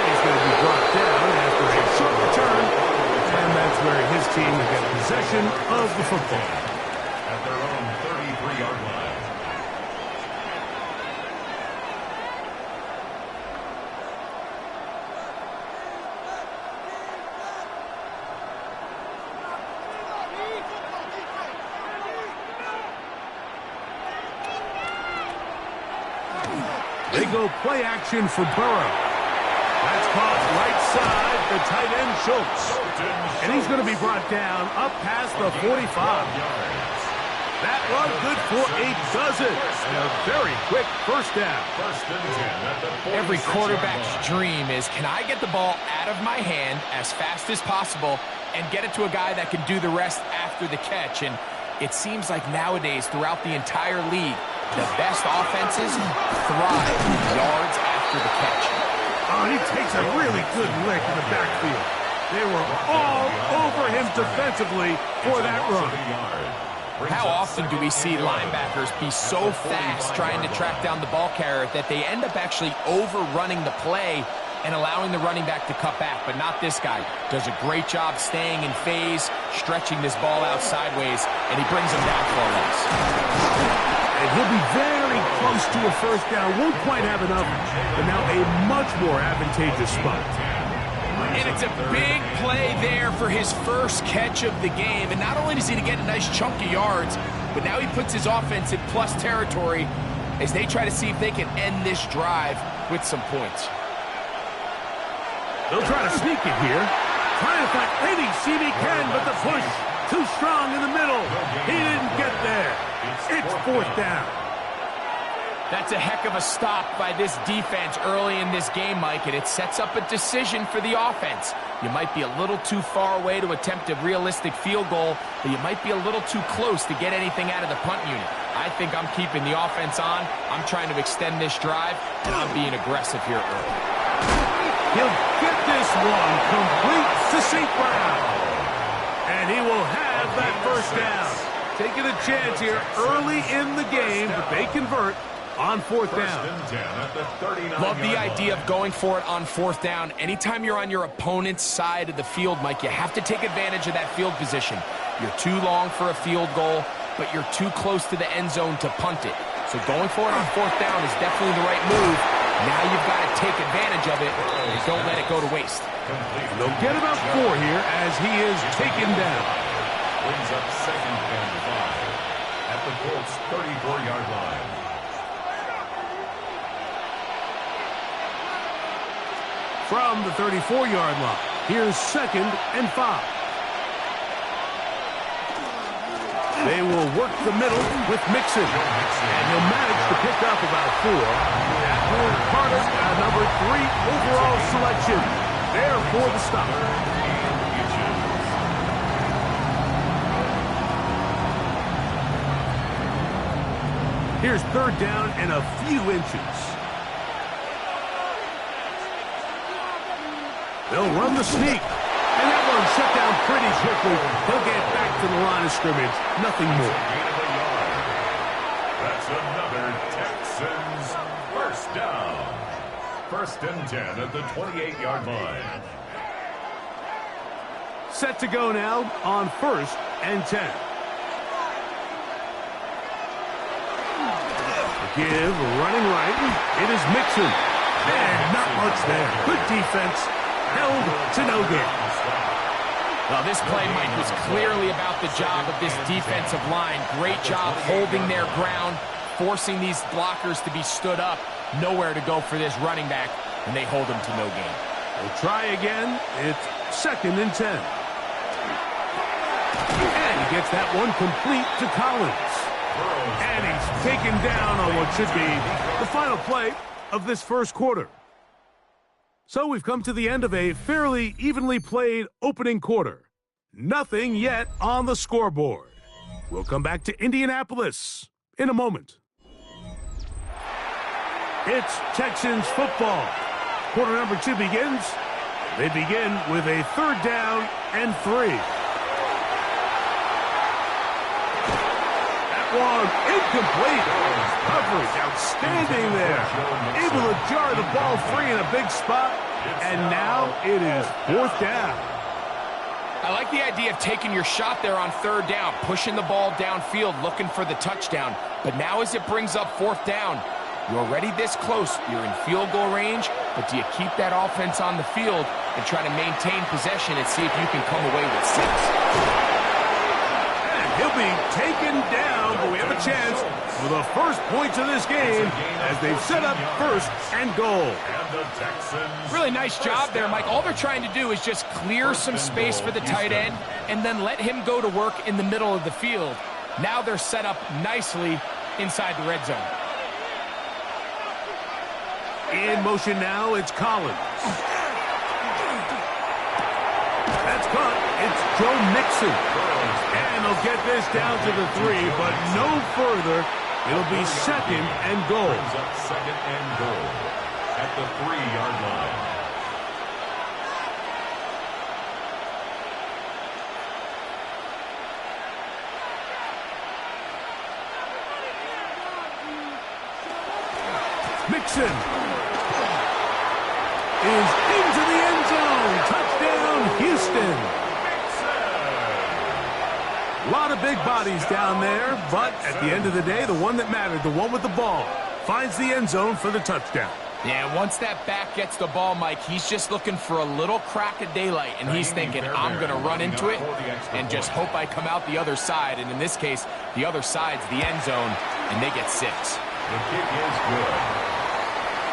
He's going to be brought down after a short return. And that's where his team will get possession of the football. At their own 33-yard line. They go play action for Burrow. That's caught right side, the tight end Schultz. And he's going to be brought down up past the 45. That run good for a dozen. And a very quick first down. Every quarterback's dream is, can I get the ball out of my hand as fast as possible and get it to a guy that can do the rest after the catch? And it seems like nowadays throughout the entire league, the best offenses thrive yards after the catch. Oh, and he takes a really good lick in the backfield. They were all over him defensively for that run. How often do we see linebackers be so fast trying to track down the ball carrier that they end up actually overrunning the play and allowing the running back to cut back? But not this guy. Does a great job staying in phase, stretching this ball out sideways, and he brings him down for a loss. And he'll be very close to a first down. Won't quite have enough, but now a much more advantageous spot. And it's a big play there for his first catch of the game. And not only does he get a nice chunk of yards, but now he puts his offense in plus territory as they try to see if they can end this drive with some points. They'll try to sneak it here. Trying to find any seam he can, but the push too strong in the middle. He didn't get there. It's 4th down. That's a heck of a stop by this defense early in this game, Mike, and it sets up a decision for the offense. You might be a little too far away to attempt a realistic field goal, but you might be a little too close to get anything out of the punt unit. I think I'm keeping the offense on. I'm trying to extend this drive, and I'm being aggressive here early. He'll get this one complete to St. Brown. And he will have that first down. Taking a chance here early in the game, but they convert on fourth First down. and 10 at the 39-yard Love the idea line. of going for it on fourth down. Anytime you're on your opponent's side of the field, Mike, you have to take advantage of that field position. You're too long for a field goal, but you're too close to the end zone to punt it. So going for it on fourth down is definitely the right move. Now you've got to take advantage of it and don't let it go to waste. They'll get about 4 here as he is taken down. Brings up second and 5 at the Colts 34-yard line. From the 34-yard line, here's second and 5. They will work the middle with Mixon, and he'll manage to pick up about 4. That will Carter, number 3 overall selection, there for the stop. Here's third down and a few inches. They'll run the sneak. And that one shut down pretty quickly. He'll get back to the line of scrimmage. Nothing more. That's another Texans first down. First and 10 at the 28-yard line. Set to go now on first and 10. Give running right. It is Mixon. And not much there. Good defense. Held to no gain. Well, this play, Mike, was clearly about the job of this defensive line. Great job holding their ground, forcing these blockers to be stood up. Nowhere to go for this running back, and they hold him to no gain. We'll try again. It's second and 10. And he gets that one complete to Collins. And he's taken down on what should be the final play of this first quarter. So we've come to the end of a fairly evenly played opening quarter. Nothing yet on the scoreboard. We'll come back to Indianapolis in a moment. It's Texans football. Quarter number 2 begins. They begin with a third down and 3. That one incomplete. Coverage outstanding there. Able to jar the ball free in a big spot. And now it is fourth down. I like the idea of taking your shot there on third down, pushing the ball downfield, looking for the touchdown. But now as it brings up fourth down, you're already this close. You're in field goal range, but do you keep that offense on the field and try to maintain possession and see if you can come away with 6? And he'll be taken down, but we have a chance for the first points of this game as they've set up first and goal. And the Texans. Really nice job there, Mike. All they're trying to do is just clear some space for the tight end and then let him go to work in the middle of the field. Now they're set up nicely inside the red zone. In motion now, it's Collins. That's caught. It's Joe Mixon. And they'll get this down to the 3, but no further. It'll be second and goal. Brings up second and goal at the 3-yard line. Mixon is into the end zone. Touchdown, Houston. A lot of big bodies down there, but at the end of the day, the one that mattered, the one with the ball, finds the end zone for the touchdown. Yeah, once that back gets the ball, Mike, he's just looking for a little crack of daylight, and he's thinking, I'm going to run into it and just hope I come out the other side. And in this case, the other side's the end zone, and they get 6. The kick is good.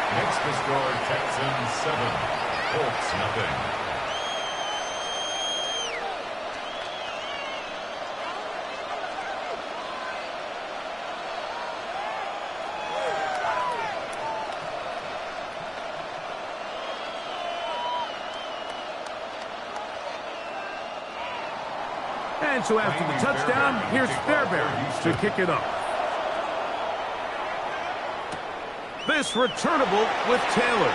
Next to score, Texans 7, Colts nothing. And so after the touchdown, here's Fairbairn to kick it off. This returnable with Taylor.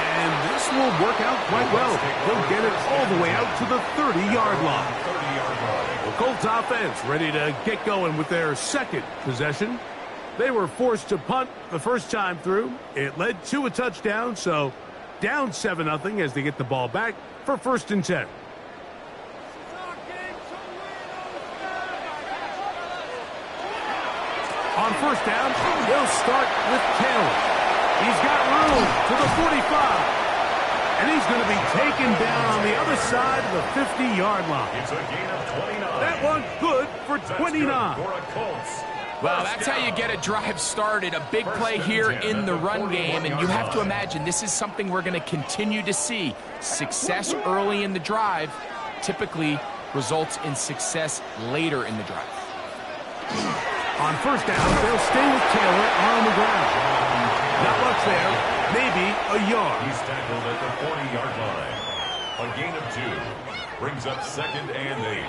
And this will work out quite well. He'll get it all the way out to the 30-yard line. The Colts offense ready to get going with their second possession. They were forced to punt the first time through. It led to a touchdown, so down 7-0 as they get the ball back for 1st and 10. On 1st down, they'll start with Taylor. He's got room to the 45. And he's going to be taken down on the other side of the 50-yard line. It's a gain of 29. That one good for 29. Well, that's how you get a drive started. A big play here in the run game, and you have to imagine this is something we're going to continue to see. Success early in the drive typically results in success later in the drive. On 1st down, they'll stay with Taylor on the ground. Not much there, maybe a yard. He's tackled at the 40-yard line. A gain of 2 brings up 2nd and 8.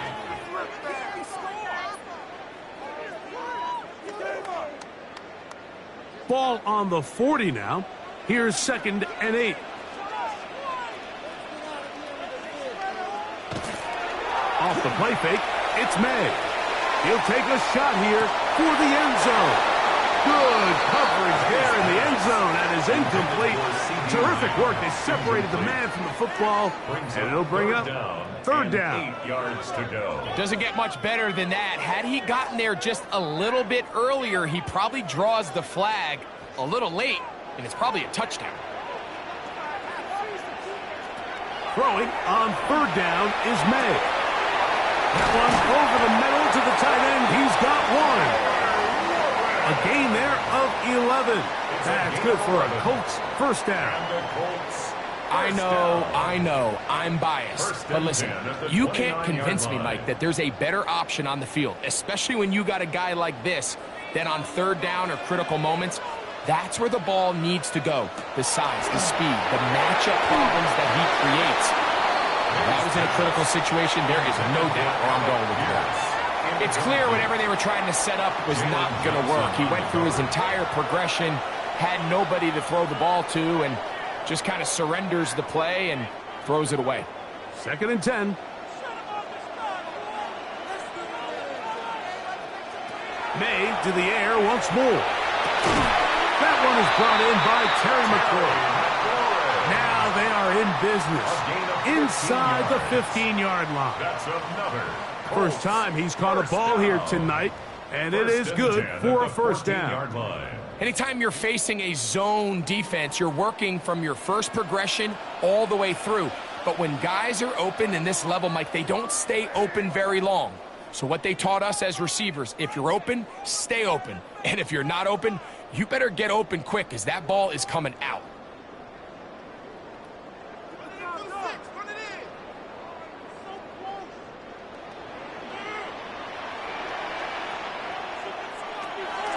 Ball on the 40 now. Here's 2nd and 8. Off the play fake, it's May. He'll take a shot here for the end zone. Good coverage there in the end zone. That is incomplete. Terrific work. They separated the man from the football, and it'll bring up 3rd down. 8 yards to go. Doesn't get much better than that. Had he gotten there just a little bit earlier, he probably draws the flag a little late, and it's probably a touchdown. Throwing on 3rd down is May. That one over the middle to the tight end. He's got 1. A gain there of 11. That's good for a Colts 1st down. I know, I'm biased. But listen, you can't convince me, Mike, that there's a better option on the field, especially when you got a guy like this, than on 3rd down or critical moments. That's where the ball needs to go. The size, the speed, the matchup problems that he creates. If that was in a critical situation, there is no doubt where I'm going with that. It's clear whatever they were trying to set up was not going to work. He went through his entire progression, had nobody to throw the ball to, and just kind of surrenders the play and throws it away. 2nd and 10. May to the air once more. That one is brought in by Terry McLaurin. Now they are in business inside the 15-yard line. That's another. First time he's caught a ball here tonight, and it is good for a 1st down. Anytime you're facing a zone defense, you're working from your first progression all the way through. But when guys are open in this level, Mike, they don't stay open very long. So what they taught us as receivers, if you're open, stay open. And if you're not open, you better get open quick, because that ball is coming out.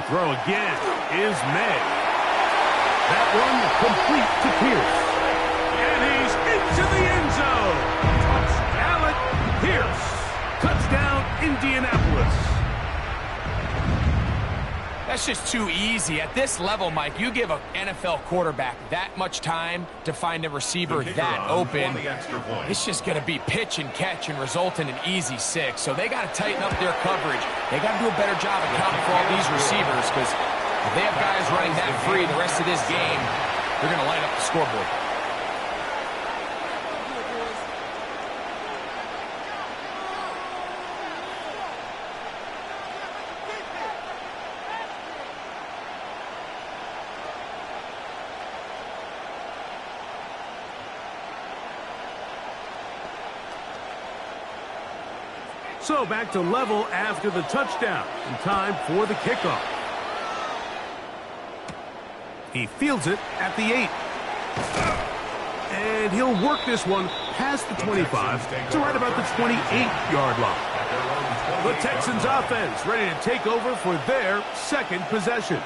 Throw again is May. That one complete to Pierce. And he's into the end zone. Alec Pierce. Touchdown, Indianapolis. That's just too easy. At this level, Mike, you give an NFL quarterback that much time to find a receiver that open, it's just going to be pitch and catch and result in an easy 6. So they got to tighten up their coverage. They got to do a better job accounting for all these receivers, because if they have guys running that free the rest of this game, they're going to light up the scoreboard. So back to level after the touchdown, and time for the kickoff. He fields it at the 8. And he'll work this one past the 25 to right about the 28-yard line. The Texans offense ready to take over for their 2nd possession.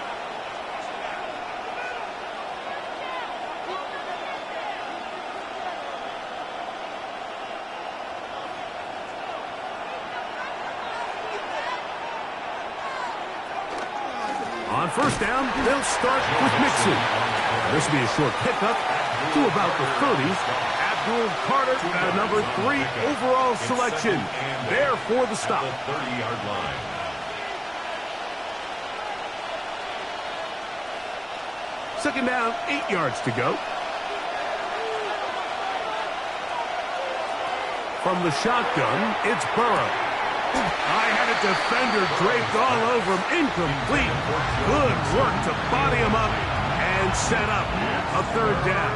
On 1st down, they'll start with Mixon. This will be a short pickup to about the 30. Abdul Carter, number 3 overall selection, there for the stop. 30-yard line. Second down, 8 yards to go. From the shotgun, it's Burrow. I had a defender draped all over him. Incomplete. Good work to body him up and set up a third down.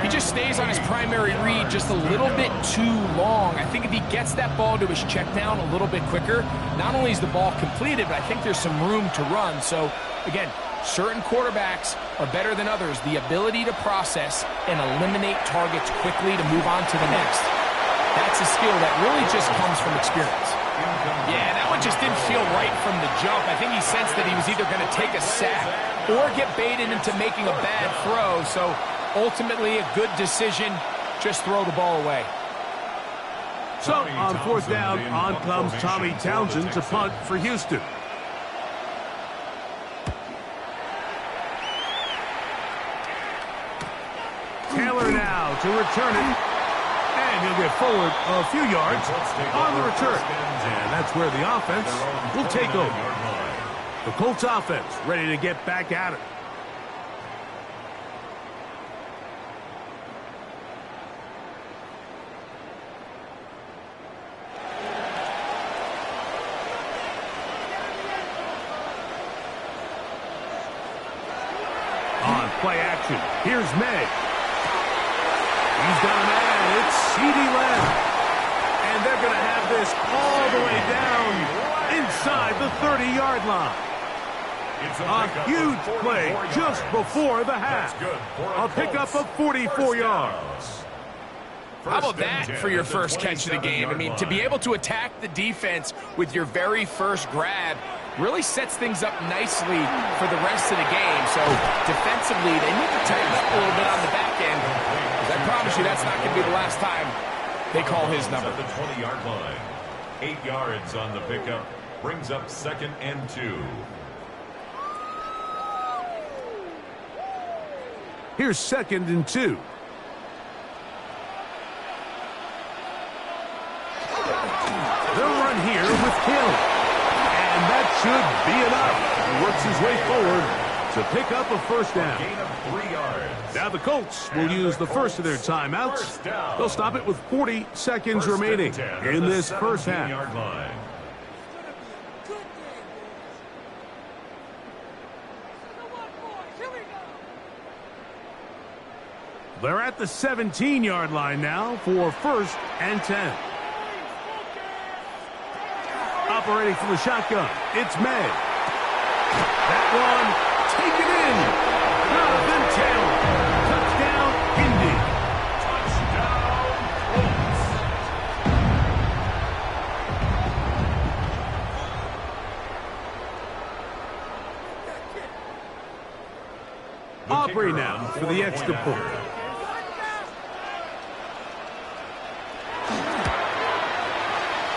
He just stays on his primary read just a little bit too long. I think if he gets that ball to his check down a little bit quicker, not only is the ball completed, but I think there's some room to run. So, again, certain quarterbacks are better than others. The ability to process and eliminate targets quickly to move on to the next. That's a skill that really just comes from experience. Yeah, that one just didn't feel right from the jump. I think he sensed that he was either going to take a sack or get baited into making a bad throw. So, ultimately, a good decision. Just throw the ball away. So, on fourth down, on comes Tommy Townsend to punt for Houston. Taylor now to return it. And he'll get forward a few yards on the return. And that's where the offense will take over. The Colts offense ready to get back at it. On play action, here's May. He's got a man. It's CeeDee Lamb. And they're going to have this all the way down inside the 30-yard line. A huge play just before the half. A pickup of 44 yards. How about that for your first catch of the game? I mean, to be able to attack the defense with your very first grab really sets things up nicely for the rest of the game. So defensively, they need to tighten up a little bit on the back end. Because I promise you that's not going to be the last time they call his number. At the 20-yard line. 8 yards on the pickup. Brings up 2nd and 2. Here's 2nd and 2. They'll run here with Hill. And that should be enough. He works his way forward to pick up a first down. Gain of 3 yards. Now the Colts will use the first of their timeouts. They'll stop it with 40 seconds remaining in this first half. Line. They're at the 17-yard line now for 1st and 10. Operating from the shotgun, it's May. That one, taken in. Jonathan Taylor. Touchdown, Indy. Touchdown. Aubrey now for the extra point.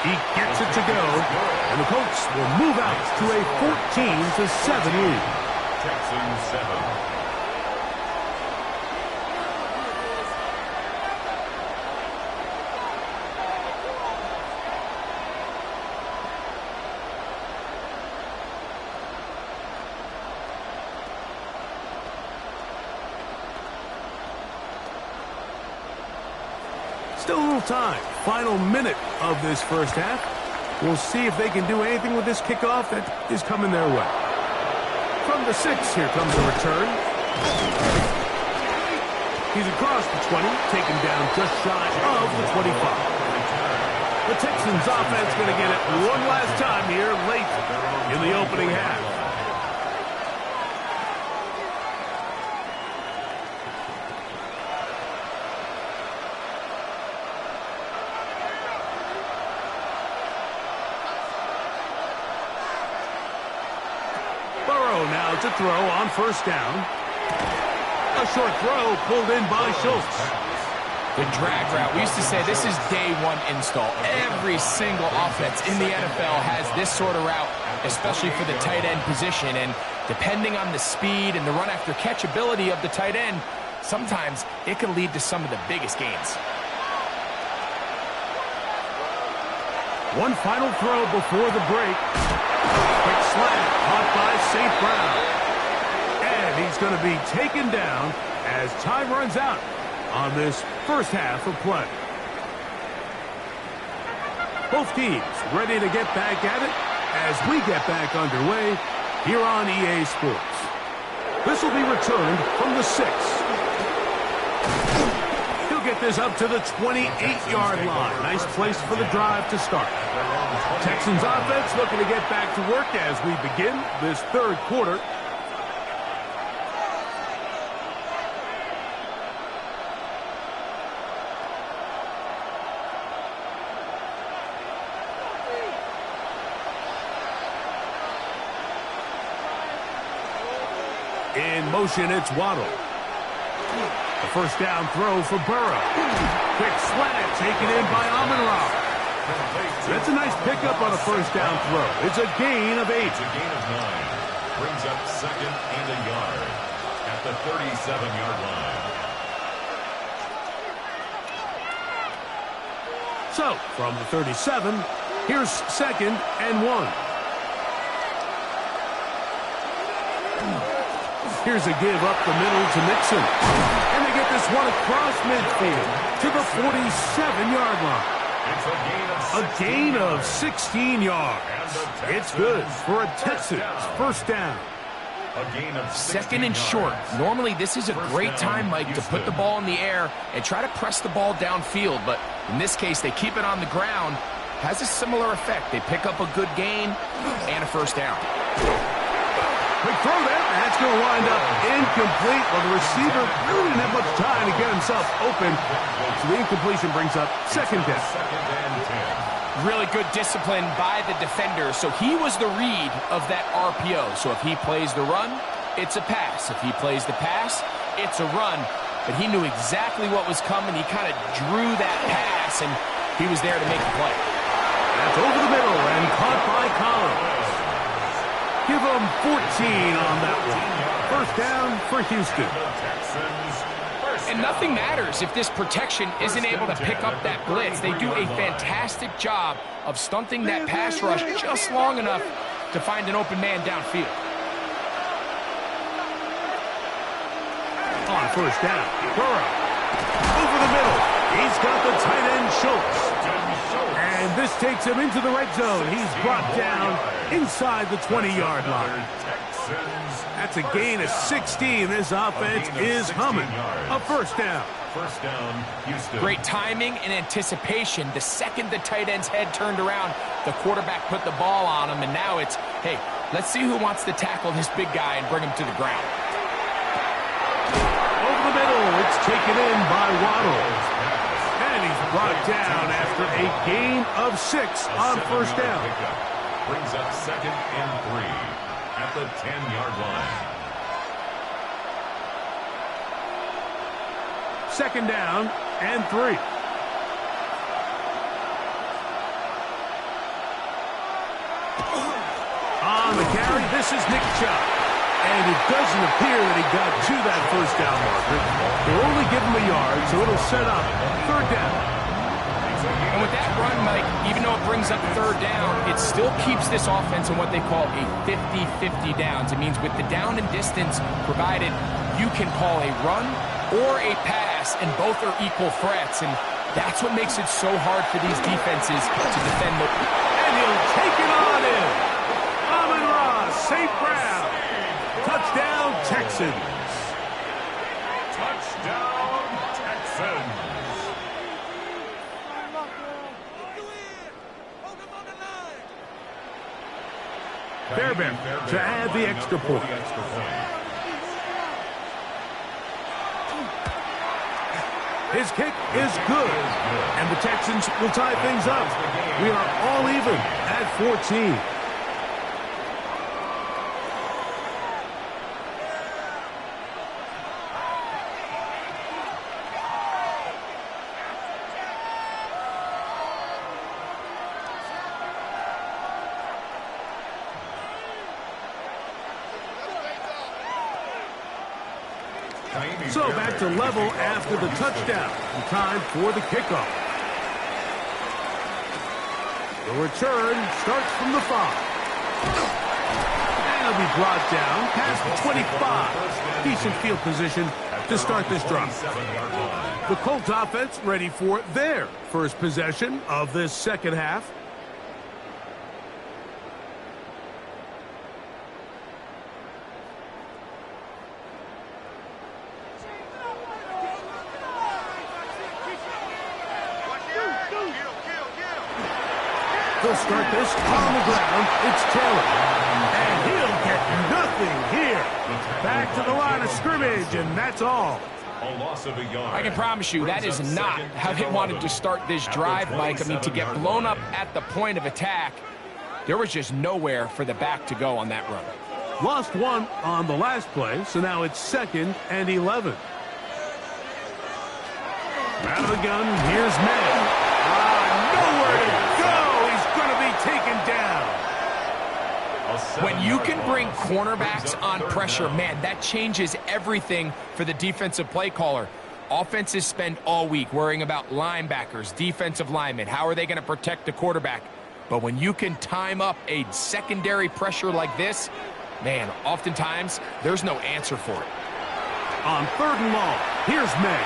He gets it to go, and the Colts will move out to a 14-7 lead. Texans 7. Still a little time. Final minute of this first half. We'll see if they can do anything with this kickoff that is coming their way. From the 6, here comes the return. He's across the 20, taken down just shy of the 25. The Texans offense going to get it one last time here late in the opening half. Now to throw on first down. A short throw pulled in by Schultz. The drag route. We used to say this is day one install. Every single offense in the NFL has this sort of route, especially for the tight end position. And depending on the speed and the run after catch ability of the tight end, sometimes it can lead to some of the biggest gains. One final throw before the break. Quick slant caught by St. Brown. And he's going to be taken down as time runs out on this first half of play. Both teams ready to get back at it as we get back underway here on EA Sports. This will be returned from the 6. He'll get this up to the 28-yard line. Nice place for the drive to start. Texans offense looking to get back to work as we begin this third quarter. In motion, it's Waddle. The first down throw for Burrow. Quick slant taken in by Amon-Ra. That's a nice pickup on a first down throw. It's a gain of 8. It's a gain of 9. Brings up second and a yard at the 37-yard line. So, from the 37, here's second and 1. Here's a give up the middle to Mixon. And they get this one across midfield to the 47-yard line. A gain of 16 yards. It's good for a Texans first down. Second and short. Normally, this is a great time, Mike, to put the ball in the air and try to press the ball downfield. But in this case, they keep it on the ground. Has a similar effect. They pick up a good gain and a first down. Quick throw there. That's going to wind up incomplete. Well, the receiver really didn't have much time to get himself open. So the incompletion brings up second down. Really good discipline by the defender. So he was the read of that RPO. So if he plays the run, it's a pass. If he plays the pass, it's a run. But he knew exactly what was coming. He kind of drew that pass, and he was there to make the play. That's over the middle and caught by Collins. Give them 14 on that one. First down for Houston. And nothing matters if this protection isn't able to pick up that blitz. They do a fantastic job of stunting that pass rush just long enough to find an open man downfield. On first down, Burrow. Over the middle. He's got the tight end Schultz. And this takes him into the red zone. He's brought down inside the 20-yard line. That's a gain of 16. This offense is humming. A first down. First down, Houston. Great timing and anticipation. The second the tight end's head turned around, the quarterback put the ball on him, and now it's, hey, let's see who wants to tackle this big guy and bring him to the ground. Over the middle, it's taken in by Waddle. And he's brought down after a gain of 6 on first down. Brings up second and 3 at the 10-yard line. Second down and 3. On the carry, this is Nick Chubb. And it doesn't appear that he got to that first down marker. They'll only give him a yard, so it'll set up third down. And with that run, Mike, even though it brings up third down, it still keeps this offense in what they call a 50-50 downs. It means with the down and distance provided, you can call a run or a pass, and both are equal threats. And that's what makes it so hard for these defenses to defend. And he'll take it on in. Amon-Ra, St. Brown. Touchdown, Texans. Touchdown, Texans. Fairbairn to add the extra point. His kick is good, and the Texans will tie things up. We are all even at 14. So back to level after the touchdown. Time for the kickoff. The return starts from the 5. And They'll be brought down past the 25. Decent field position to start this drive. The Colts offense ready for their first possession of this second half. They'll start this on the ground. It's Taylor. And he'll get nothing here. Back to the line of scrimmage, and that's all. A loss of a yard. I can promise you that is not how they wanted to start this drive, Mike. I mean, to get blown up at the point of attack, there was just nowhere for the back to go on that run. Lost one on the last play, so now it's 2nd and 11. Out of the gun, here's May. Nowhere to go. He's going to be taken down. When you can bring cornerbacks on pressure, man, that changes everything for the defensive play caller. Offenses spend all week worrying about linebackers, defensive linemen. How are they going to protect the quarterback? But when you can time up a secondary pressure like this, man, oftentimes there's no answer for it. On 3rd and long, here's May.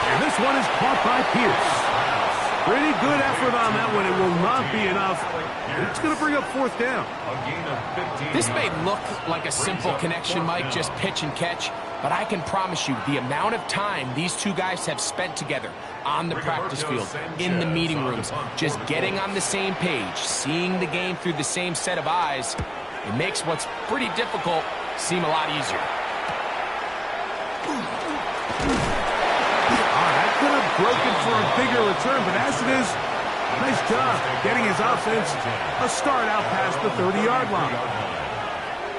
And this one is caught by Pierce. Pretty good effort on that one. It will not be enough. It's going to bring up 4th down. This may look like a simple connection, Mike, just pitch and catch, but I can promise you the amount of time these two guys have spent together on the practice field, in the meeting rooms, just getting on the same page, seeing the game through the same set of eyes, it makes what's pretty difficult seem a lot easier. Could have broken for a bigger return, but as it is, nice job getting his offense a start out past the 30-yard line.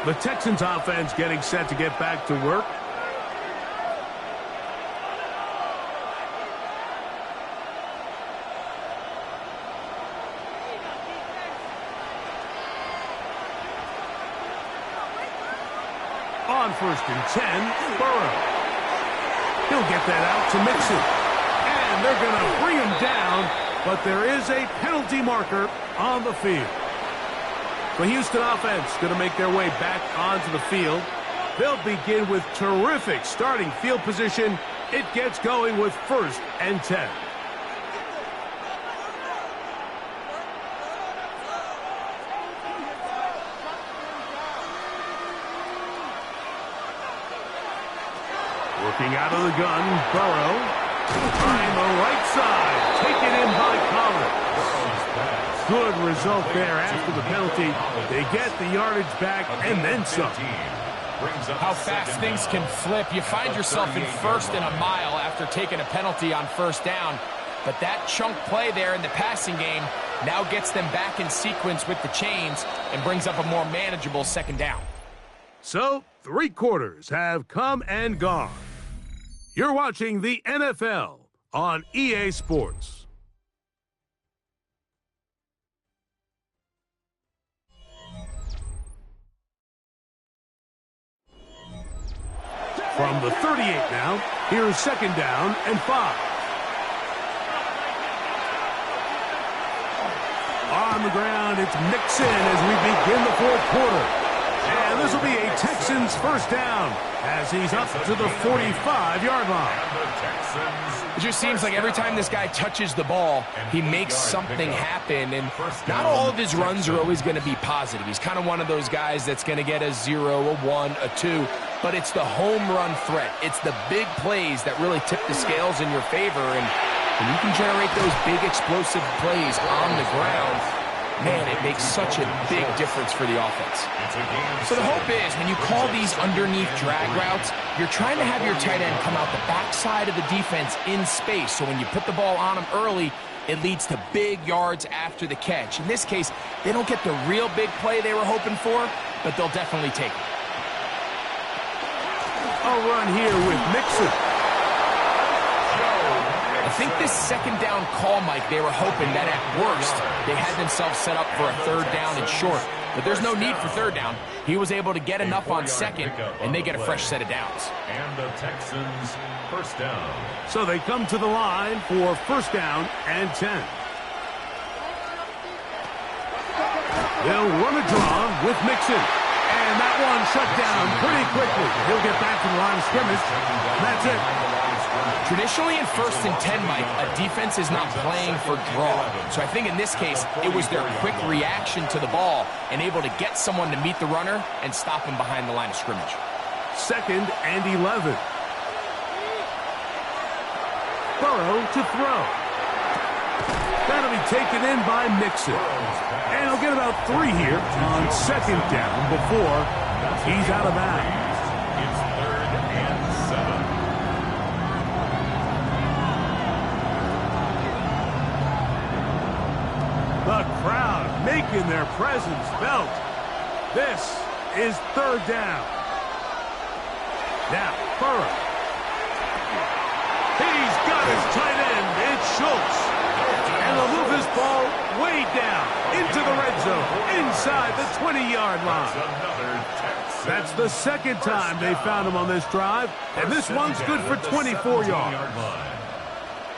The Texans offense getting set to get back to work. On 1st and 10, Burrow. He'll get that out to Mixon. And they're going to bring him down, but there is a penalty marker on the field. The Houston offense going to make their way back onto the field. They'll begin with terrific starting field position. It gets going with 1st and 10. Working out of the gun, Burrow. Trying the right side. Taken in by Collins. Good result there after the penalty. They get the yardage back and then some. How fast things can flip. You find yourself in 1st and a mile after taking a penalty on 1st down. But that chunk play there in the passing game now gets them back in sequence with the chains and brings up a more manageable 2nd down. So, 3 quarters have come and gone. You're watching the NFL on EA Sports. From the 38 now, here's 2nd down and 5. On the ground, it's Mixon as we begin the 4th quarter. And this will be a Texans 1st down as he's up to the 45-yard line. It just seems like every time this guy touches the ball, he makes something happen. And not all of his runs are always going to be positive. He's kind of one of those guys that's going to get a 0, a 1, a 2. But it's the home run threat. It's the big plays that really tip the scales in your favor. And when you can generate those big explosive plays on the ground, man, it makes such a big difference for the offense. So the hope is when you call these underneath drag routes, you're trying to have your tight end come out the backside of the defense in space. So when you put the ball on him early, it leads to big yards after the catch. In this case, they don't get the real big play they were hoping for, but they'll definitely take it. A run here with Mixon. I think this 2nd down call, Mike, they were hoping that at worst they had themselves set up for a 3rd down and short. But there's no need for 3rd down. He was able to get enough on 2nd, and they get a fresh set of downs. And the Texans 1st down. So they come to the line for 1st down and 10. They'll run a draw with Mixon. And that one shut down pretty quickly. He'll get back to the line of scrimmage. And that's it. Traditionally in 1st and 10, Mike, a defense is not playing for draw. So I think in this case, it was their quick reaction to the ball and able to get someone to meet the runner and stop him behind the line of scrimmage. 2nd and 11. Burrow to throw. That'll be taken in by Mixon. And he'll get about 3 here on 2nd down before he's out of bounds. It's 3rd and 7. The crowd making their presence felt. This is 3rd down. Now, Burrow. He's got his tight end. It's Schultz. And they'll move this ball way down into the red zone, inside the 20-yard line. That's the 2nd time they found him on this drive, and this one's good for 24 yards.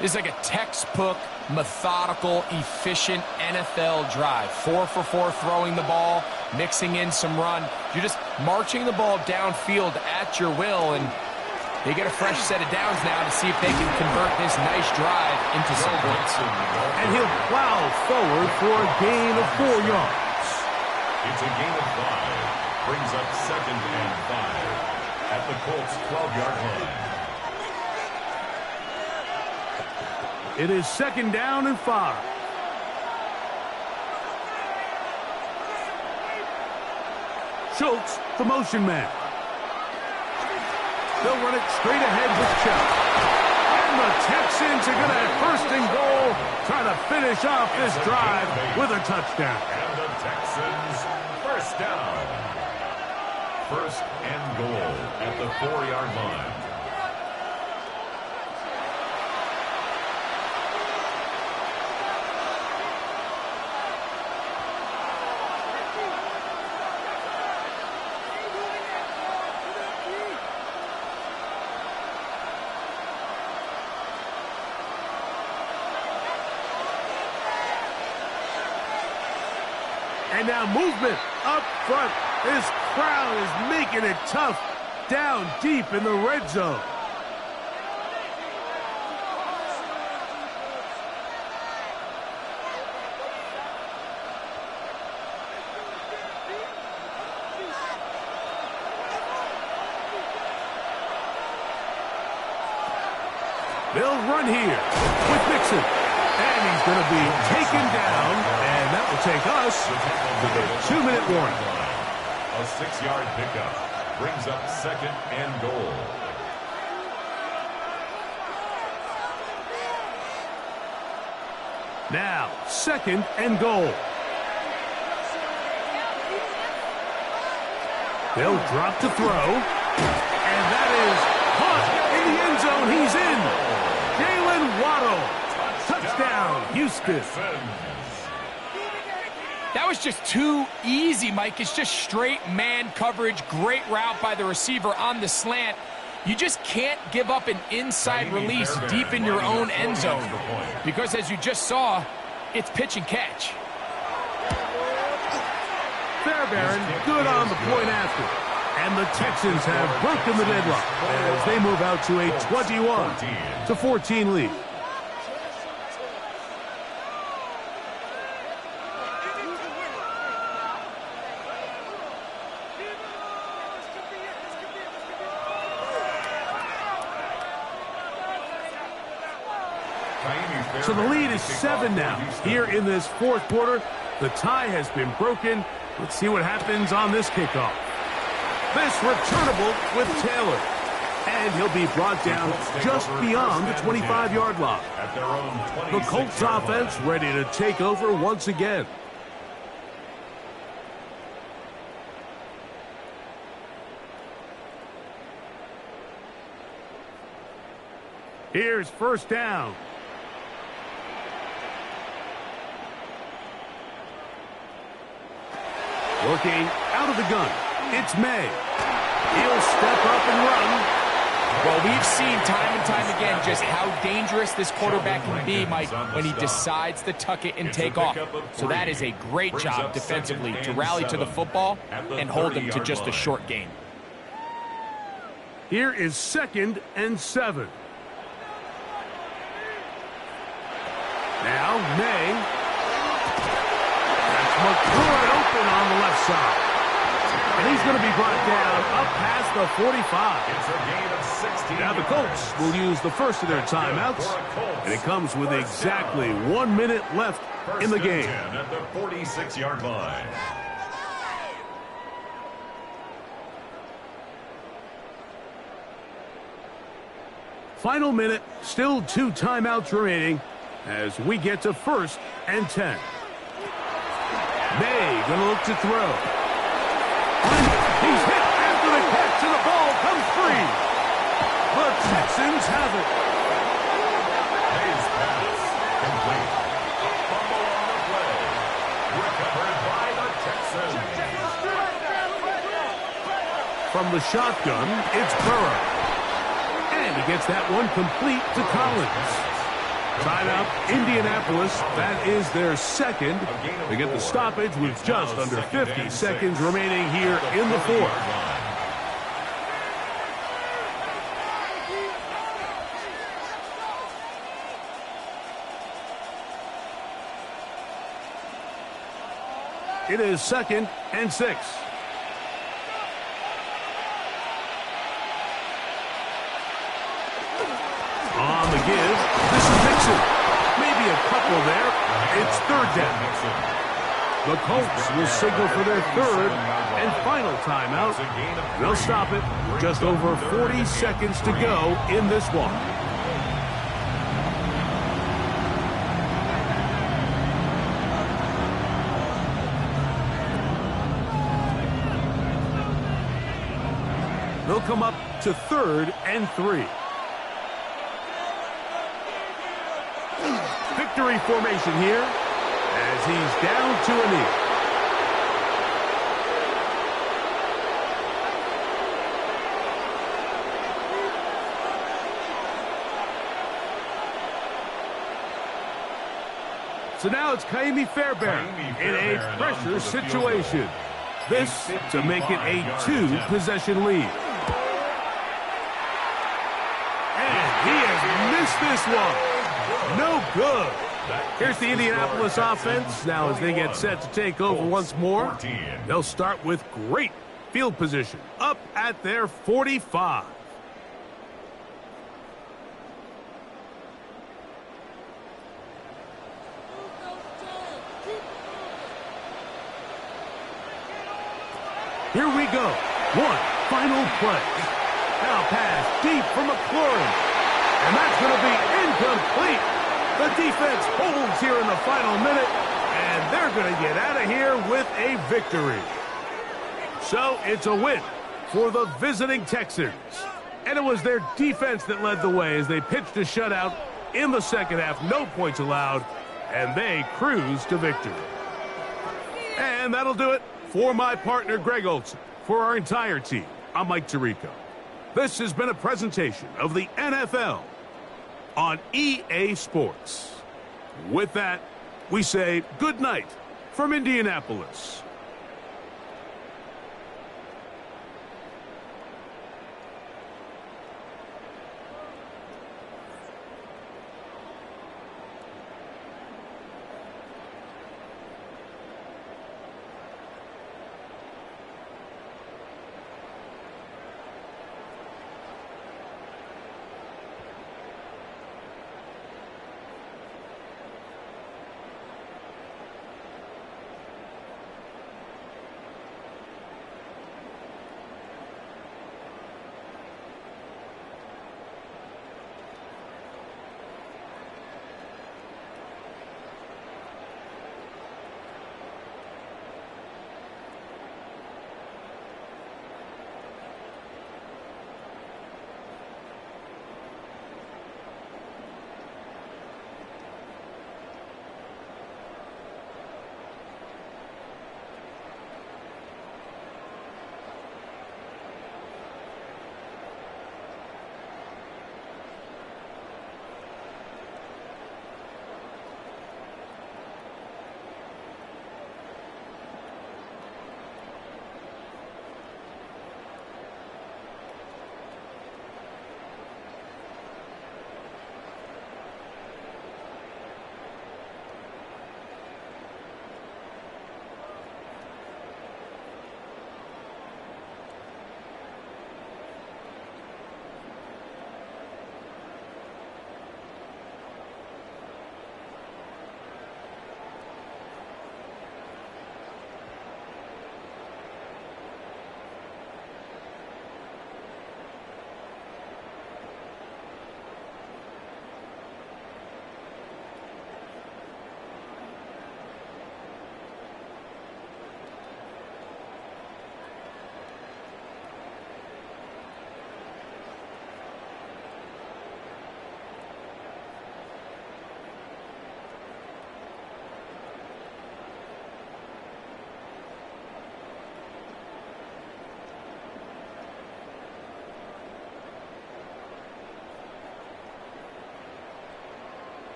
This is like a textbook, methodical, efficient NFL drive. 4 for 4 throwing the ball, mixing in some run. You're just marching the ball downfield at your will, and they get a fresh set of downs now to see if they can convert this nice drive into some points. And he'll plow forward for a gain of 4 yards. It's a gain of 5. Brings up 2nd and 5 at the Colts' 12-yard line. It is 2nd down and 5. Schultz, the motion man. They'll run it straight ahead with Chubb. And the Texans are going to have 1st and goal, try to finish off this drive with a touchdown. And the Texans, 1st down. 1st and goal at the 4-yard line. And now movement up front. This crowd is making it tough down deep in the red zone. They'll run here with Mixon. And he's going to be taken down. And that will take us to the 2-minute warning. A 6-yard pickup brings up 2nd and goal. Now, 2nd and goal. They'll drop to throw. And that is caught in the end zone. He's in. Jalen Waddle. Touchdown, Houston. That was just too easy, Mike. It's just straight man coverage. Great route by the receiver on the slant. You just can't give up an inside release deep in your own end zone. Because as you just saw, it's pitch and catch. Fairbairn, good on the point after. And the Texans have broken the deadlock as they move out to a 21-14 lead. So the lead is 7 now. Here in this 4th quarter, the tie has been broken. Let's see what happens on this kickoff. This returnable with Taylor. And he'll be brought down just beyond the 25-yard line. The Colts offense ready to take over once again. Here's 1st down. Working out of the gun. It's May. He'll step up and run. Well, we've seen time and time again just how dangerous this quarterback can be, Mike, when he decides to tuck it and take off. So that is a great job defensively to rally to the football and hold him to just a short gain. Here is 2nd and 7. Now, May. That's McCord open on the left side. And he's going to be brought down up past the 45. It's a gain of 16 Now the Colts will use the first of their timeouts. And it comes with exactly 1 minute left in the game. At the 46-yard line. Final minute, still 2 timeouts remaining as we get to 1st and 10. May going to look to throw. He's hit after the catch and the ball comes free. The Texans have it. Hayes' pass complete. A fumble on the play. Recovered by the Texans. From the shotgun, it's Burrow. And he gets that one complete to Collins. Timeout, Indianapolis. That is their second. They get the stoppage with just under 50 seconds remaining here in the 4th. It is 2nd and 6. On the give, this is Mixon. Maybe a couple there. It's 3rd down. The Colts will signal for their 3rd and final timeout. They'll stop it. Just over 40 seconds to go in this one. They'll come up to 3rd and 3. Victory formation here as he's down to a knee. So now it's Ka'imi Fairbairn in a pressure situation. This to make it a 2-possession lead. And he has missed this one. No good. Here's the Indianapolis offense. Now as they get set to take over once more, they'll start with great field position up at their 45. Here we go. One final play. Now pass deep for McLaurin. And that's going to be incomplete. The defense holds here in the final minute, and they're going to get out of here with a victory. So it's a win for the visiting Texans. And it was their defense that led the way as they pitched a shutout in the second half. No points allowed, and they cruise to victory. And that'll do it for my partner, Greg Olson. For our entire team, I'm Mike Tirico. This has been a presentation of the NFL on EA Sports. With that, we say good night from Indianapolis.